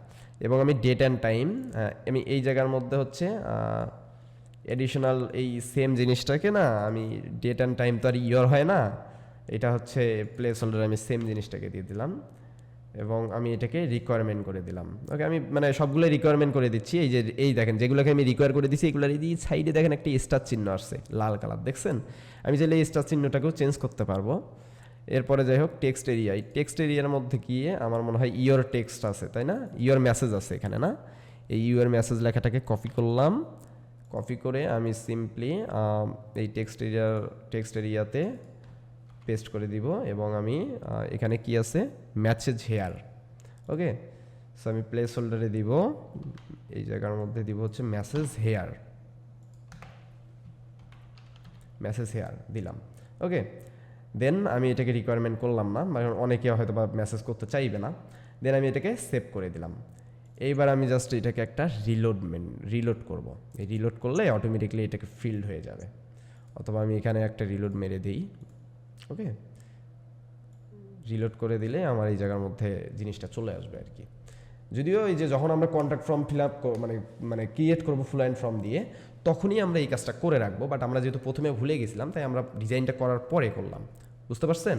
S1: এবং আমি ডেট অ্যান্ড টাইম, আমি এই জায়গার মধ্যে হচ্ছে এডিশনাল এই সেম জিনিসটাকে না, আমি ডেট অ্যান্ড টাইম তো আর ইয়র হয় না, এটা হচ্ছে প্লেস হোল্ডার, আমি সেম জিনিসটাকে দিয়ে দিলাম। এবং আমি এটাকে রিকোয়ারমেন্ট করে দিলাম। ওকে, আমি মানে সবগুলো রিকোয়ারমেন্ট করে দিচ্ছি। এই দেখেন যেগুলোকে আমি রিকোয়ার করে দিচ্ছি, এগুলোর এই সাইডে দেখেন একটা স্টার চিহ্ন আসছে লাল কালার, দেখছেন। আমি চাইলে এই স্টার চিহ্নটাকেও চেঞ্জ করতে পারবো। এরপরে যাই হোক, টেক্সট এরিয়া, এই টেক্সট এরিয়ার মধ্যে গিয়ে আমার মনে হয় ইওর টেক্সট আছে, তাই না, ইওর মেসেজ আছে এখানে না। এই ইওর মেসেজ লেখাটাকে কপি করলাম, কপি করে আমি সিম্পলি এই টেক্সট এরিয়াতে পেস্ট করে দিব। এবং আমি এখানে কি আছে, মেসেজ হেয়ার। ওকে, সো আমি প্লেস হোল্ডারে দিব, এই জায়গার মধ্যে দিব হচ্ছে মেসেজ হেয়ার দিলাম। ওকে, দেন আমি এটাকে রিকোয়ারমেন্ট করলাম না, কারণ অনেকে হয়তো বা মেসেজ করতে চাইবে না। দেন আমি এটাকে সেভ করে দিলাম। এইবার আমি জাস্ট এটাকে একটা রিলোড করব। এই রিলোড করলে অটোমেটিকলি এটাকে ফিল্ড হয়ে যাবে। অথবা আমি এখানে একটা রিলোড মেরে দিই। ওকে, রিলোড করে দিলে আমার এই জায়গার মধ্যে জিনিসটা চলে আসবে আর কি। যদিও এই যে যখন আমরা কন্ট্যাক্ট ফর্ম ফিল আপ মানে ক্রিয়েট করবো ফুল অ্যান্ড ফর্ম দিয়ে, তখনই আমরা এই কাজটা করে রাখবো। বাট আমরা যেহেতু প্রথমে ভুলে গেছিলাম, তাই আমরা ডিজাইনটা করার পরে করলাম। বুঝতে পারছেন?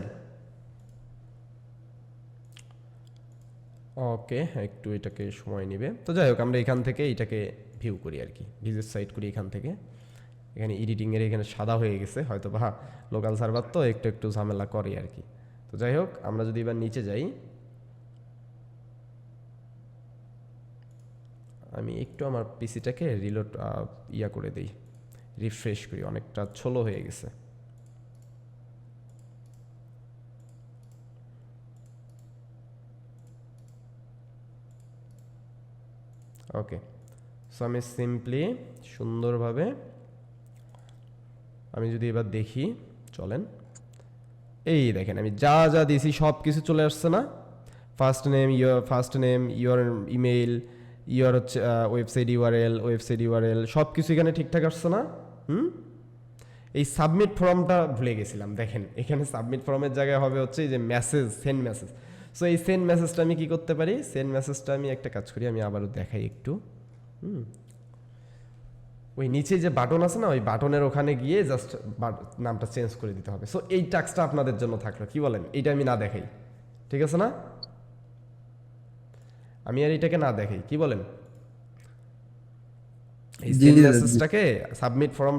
S1: ওকে, একটু এটাকে সময় নেবে। তো যাই হোক, আমরা এখান থেকে এটাকে ভিউ করি আর কি, ভিজিট সাইট করি এখান থেকে। এখানে এডিটিংয়ের এখানে সাদা হয়ে গেছে, হয়তো বা লোকাল সার্ভার তো একটু ঝামেলা করে আর কি। তো যাই হোক, আমরা যদি এবার নিচে যাই, আমি একটু আমার পিসিটাকে রিলোড করে দিই, রিফ্রেশ করি, অনেকটা ছোলো হয়ে গেছে। ওকে, সো আমি সিম্পলি সুন্দরভাবে আমি যদি এবার দেখি, চলেন, এই দেখেন আমি যা যা দিয়েছি সব কিছু চলে আসছে না? First name, your email, your হচ্ছে ওয়েবসাইট ইউআরএল সব কিছু এখানে ঠিকঠাক আসছে না? এই সাবমিট ফর্মটা ভুলে গেছিলাম, দেখেন এখানে সাবমিট ফর্মের জায়গায় হবে হচ্ছে এই যে সেন্ড মেসেজ। সো এই সেন্ড মেসেজটা আমি কি করতে পারি? সেন্ড মেসেজটা আমি একটা কাজ করি, আমি আবারও দেখাই একটু। ওই নিচে যে বাটন আছে না, ওই বাটনের ওখানে গিয়ে জাস্ট নামটা চেঞ্জ করে দিতে হবে। সো এই টাস্কটা আপনাদের জন্য থাকলো, কি বলেন? এইটা আমি না দেখাই, ঠিক আছে না? আমি আর এটাকে না দেখাই, কি বলেন? এই
S3: জি,
S1: সেন্ড
S3: জি, জি।
S1: মেসেজটাকে সাবমিট ফর্ম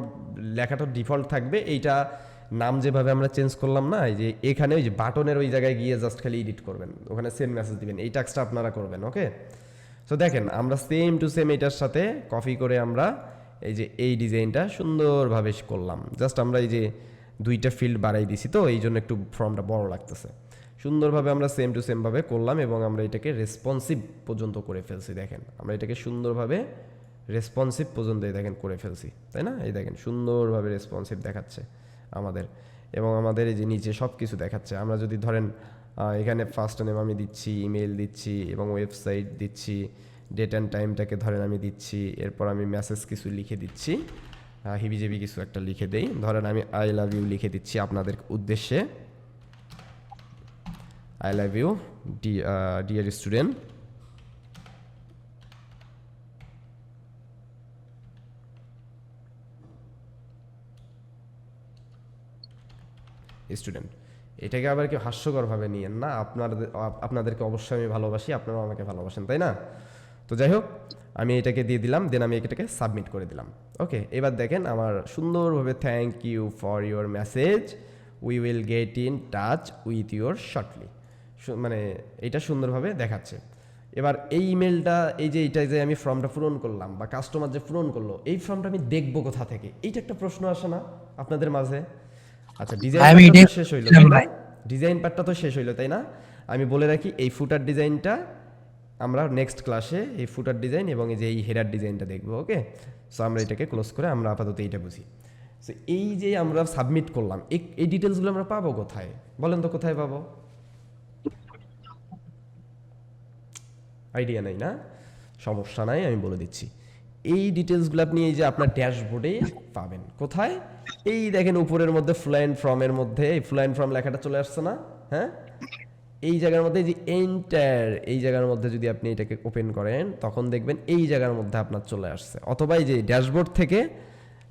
S1: লেখাটা ডিফল্ট থাকবে, এইটা নাম যেভাবে আমরা চেঞ্জ করলাম না, এই যে এখানে ওই যে বাটনের ওই জায়গায় গিয়ে জাস্ট খালি এডিট করবেন, ওখানে সেন্ড মেসেজ দিবেন, এই টাস্কটা আপনারা করবেন। ওকে, সো দেখেন আমরা সেম টু সেম এটার সাথে কপি করে আমরা এই যে এই ডিজাইনটা সুন্দরভাবে করলাম। জাস্ট আমরা এই যে দুইটা ফিল্ড বাড়াই দিছি, তো এই জন্য একটু ফর্মটা বড় লাগতেছে। সুন্দরভাবে আমরা সেম টু সেমভাবে করলাম এবং আমরা এটাকে রেসপন্সিভ পর্যন্ত করে ফেলছি। দেখেন আমরা এটাকে সুন্দরভাবে রেসপন্সিভ পর্যন্ত এই দেখেন করে ফেলছি, তাই না? এই দেখেন সুন্দরভাবে রেসপন্সিভ দেখাচ্ছে আমাদের, এবং আমাদের এই যে নিচে সব কিছু দেখাচ্ছে। আমরা যদি ধরেন এখানে ফার্স্ট নেম আমি দিচ্ছি, ইমেল দিচ্ছি এবং ওয়েবসাইট দিচ্ছি, ডেট অ্যান্ড টাইমটাকে ধরেন আমি দিচ্ছি, এরপর আমি মেসেজ কিছু লিখে দিচ্ছি, হিবিজেবি কিছু একটা লিখে দেই, ধরেন আমি আই লাভ ইউ লিখে দিচ্ছি আপনাদের উদ্দেশ্যে, I love you dear student. Student, এটাকে আবার কেউ হাস্যকরভাবে নিয়েন না, আপনাদেরকে অবশ্যই আমি ভালোবাসি, আপনারাও আমাকে ভালোবাসেন, তাই না? তো যাই হোক, আমি এটাকে দিয়ে দিলাম, দেন আমি এটাকে সাবমিট করে দিলাম। ওকে, এবার দেখেন আমার সুন্দরভাবে thank you for your message, we will get in touch with your shortly, মানে এটা সুন্দরভাবে দেখাচ্ছে। এবার এই ইমেলটা, এই যে এইটা যে আমি ফর্মটা পূরণ করলাম বা কাস্টমার যে পূরণ করলো, এই ফর্মটা আমি দেখবো কোথা থেকে? এইটা একটা প্রশ্ন আসে না আপনাদের মাঝে? আচ্ছা, ডিজাইন
S2: আমি
S1: পার্টটা
S2: এটাই
S1: তো শেষ হইলো,
S2: বলছিলাম
S1: তাই না?
S2: ভাই।
S1: ডিজাইন পার্টটা তো শেষ হইলো, তাই না? আমি বলে রাখি, এই ফুটার ডিজাইনটা আমরা নেক্সট ক্লাসে এই ফুটার ডিজাইন এবং এই যে এই হেডার ডিজাইনটা দেখবো। ওকে, সো আমরা এটাকে ক্লোজ করে আমরা আপাতত এইটা বুঝি। সো এই যে আমরা সাবমিট করলাম, এই ডিটেলসগুলো আমরা পাবো কোথায় বলেন তো? কোথায় পাবো? আইডিয়া নাই না? সমস্যা নাই, আমি বলে দিচ্ছি। এই ডিটেলসগুলো আপনি এই যে আপনার ড্যাশবোর্ডে পাবেন। কোথায়? এই দেখেন উপরের মধ্যে ফ্লো অ্যান্ড ফ্রমের মধ্যে এই ফ্লো অ্যান্ড ফ্রম লেখাটা চলে আসছে না? হ্যাঁ, এই জায়গার মধ্যে যে এন্টার, এই জায়গার মধ্যে যদি আপনি এটাকে ওপেন করেন তখন দেখবেন এই জায়গার মধ্যে আপনার চলে আসছে। অথবা এই যে ড্যাশবোর্ড থেকে,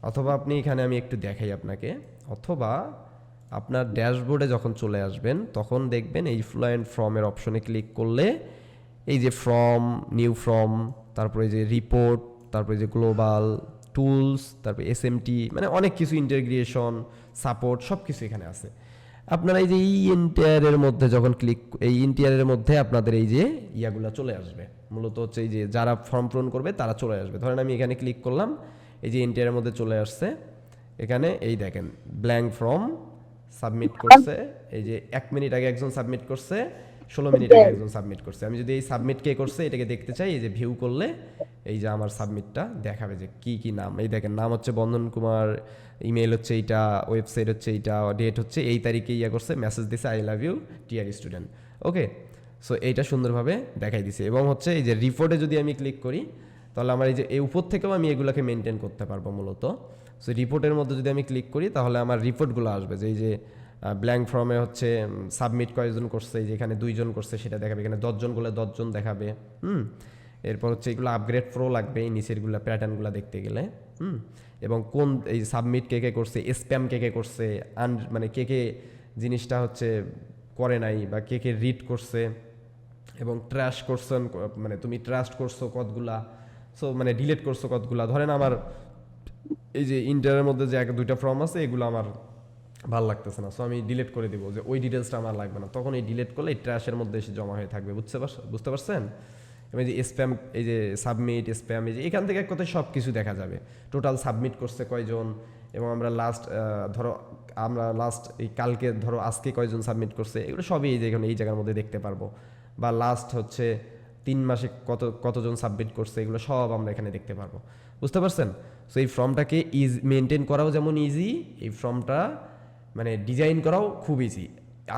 S1: অথবা আপনি এখানে আমি একটু দেখাই আপনাকে, অথবা আপনার ড্যাশবোর্ডে যখন চলে আসবেন তখন দেখবেন এই ফ্লো অ্যান্ড ফ্রমের অপশনে ক্লিক করলে এই যে ফ্রম, নিউ ফ্রম, তারপরে যে রিপোর্ট, তারপরে যে গ্লোবাল টুলস, তারপরে এসএমটি, মানে অনেক কিছু, ইন্টিগ্রেশন, সাপোর্ট, সব কিছু এখানে আছে। আপনারা এই যে এই ইন্টিরিয়ারের মধ্যে যখন এই ইন্টিরিয়ারের মধ্যে আপনাদের এই যে ইয়াগুলা চলে আসবে, মূলত হচ্ছে এই যে যারা ফর্ম পূরণ করবে তারা চলে আসবে। ধরেন আমি এখানে ক্লিক করলাম, এই যে ইন্টিরিয়ারের মধ্যে চলে আসছে, এখানে এই দেখেন ব্ল্যাঙ্ক ফর্ম সাবমিট করছে, এই যে 1 মিনিট আগে একজন সাবমিট করছে, 16 মিনিট আগে একজন সাবমিট করছে। আমি যদি এই সাবমিট কে করছে এটাকে দেখতে চাই, এই যে ভিউ করলে এই যে আমার সাবমিটটা দেখাবে যে কি কি নাম। এই দেখেন নাম হচ্ছে বন্ধন কুমার, ইমেল হচ্ছে এইটা, ওয়েবসাইট হচ্ছে এইটা, ডেট হচ্ছে এই তারিখে ইয়া করছে, মেসেজ দিছে I love you dear student. Okay, so এইটা সুন্দরভাবে দেখাই দিছে। এবং হচ্ছে এই যে রিপোর্টে যদি আমি ক্লিক করি তাহলে আমার এই যে এই উপর থেকেও আমি এগুলোকে মেনটেন করতে পারবো মূলত। সো রিপোর্টের মধ্যে যদি আমি ক্লিক করি তাহলে আমার রিপোর্টগুলো আসবে, যে এই যে ব্ল্যাঙ্ক ফর্মে হচ্ছে সাবমিট কয়জন করছে, এই যে এখানে 2 জন করছে সেটা দেখাবে, এখানে 10 জন করলে 10 জন দেখাবে। এরপর হচ্ছে এগুলো আপগ্রেড প্রো লাগবে এই নিচেরগুলো প্যাটার্নগুলো দেখতে গেলে। এবং কোন এই সাবমিট কে কে করছে, স্প্যাম কে কে করছে, মানে কে কে জিনিসটা হচ্ছে করে নাই, বা কে কে রিড করছে, এবং ট্রাশ করছেন, মানে তুমি ট্রাস্ট করছো কতগুলা, সো মানে ডিলিট করছো কতগুলা। ধরেন আমার এই যে ইন্টারের মধ্যে যে 1-2টা ফর্ম আছে এগুলো আমার ভালো লাগতেছে না, সো আমি ডিলিট করে দিব, যে ওই ডিটেলসটা আমার লাগবে না। তখন এই ডিলিট করলে এই ট্র্যাশের মধ্যে এসে জমা হয়ে থাকবে, বুঝতে পারছেন? এবং এই যে স্প্যাম, এই যে সাবমিট স্প্যাম, এই যে এখান থেকে এক কথায় সব কিছু দেখা যাবে, টোটাল সাবমিট করছে কয়জন, এবং আমরা লাস্ট ধরো আমরা লাস্ট এই কালকে ধরো আজকে কয়জন সাবমিট করছে, এগুলো সবই এই যে এখানে এই জায়গার মধ্যে দেখতে পারবো। বা লাস্ট হচ্ছে 3 মাসে কতজন সাবমিট করছে, এগুলো সব আমরা এখানে দেখতে পারবো। বুঝতে পারছেন? সো এই ফর্মটাকে মেনটেন করাও যেমন ইজি, এই ফর্মটা মানে ডিজাইন করাও খুব ইজি।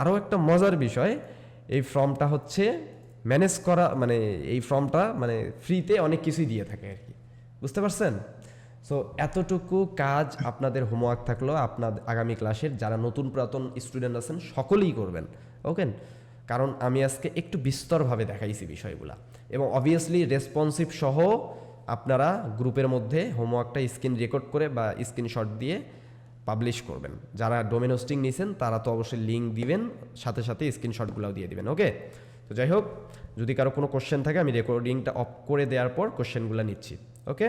S1: আরও একটা মজার বিষয়, এই ফর্মটা হচ্ছে ম্যানেজ করা, মানে এই ফর্মটা মানে ফ্রিতে অনেক কিছুই দিয়ে থাকে আর কি। বুঝতে পারছেন? সো এতটুকু কাজ আপনাদের হোমওয়ার্ক থাকলো আপনাদের আগামী ক্লাসের যারা নতুন পুরাতন স্টুডেন্ট আছেন সকলেই করবেন। ওকে, কারণ আমি আজকে একটু বিস্তরভাবে দেখাইছি বিষয়গুলা, এবং অবভিয়াসলি রেসপন্সিভ সহ আপনারা গ্রুপের মধ্যে হোমওয়ার্কটা স্ক্রিন রেকর্ড করে বা স্ক্রিনশট দিয়ে পাবলিশ করবেন। যারা ডোমেন হোস্টিং নিয়েছেন তারা তো অবশ্যই লিঙ্ক দিবেন, সাথে সাথে স্ক্রিনশটগুলোও দিয়ে দিবেন। ওকে, তো যাই হোক, যদি কারো কোনো কোশ্চেন থাকে আমি রেকর্ডিংটা অফ করে দেওয়ার পর কোশ্চেনগুলো নিচ্ছি। ওকে,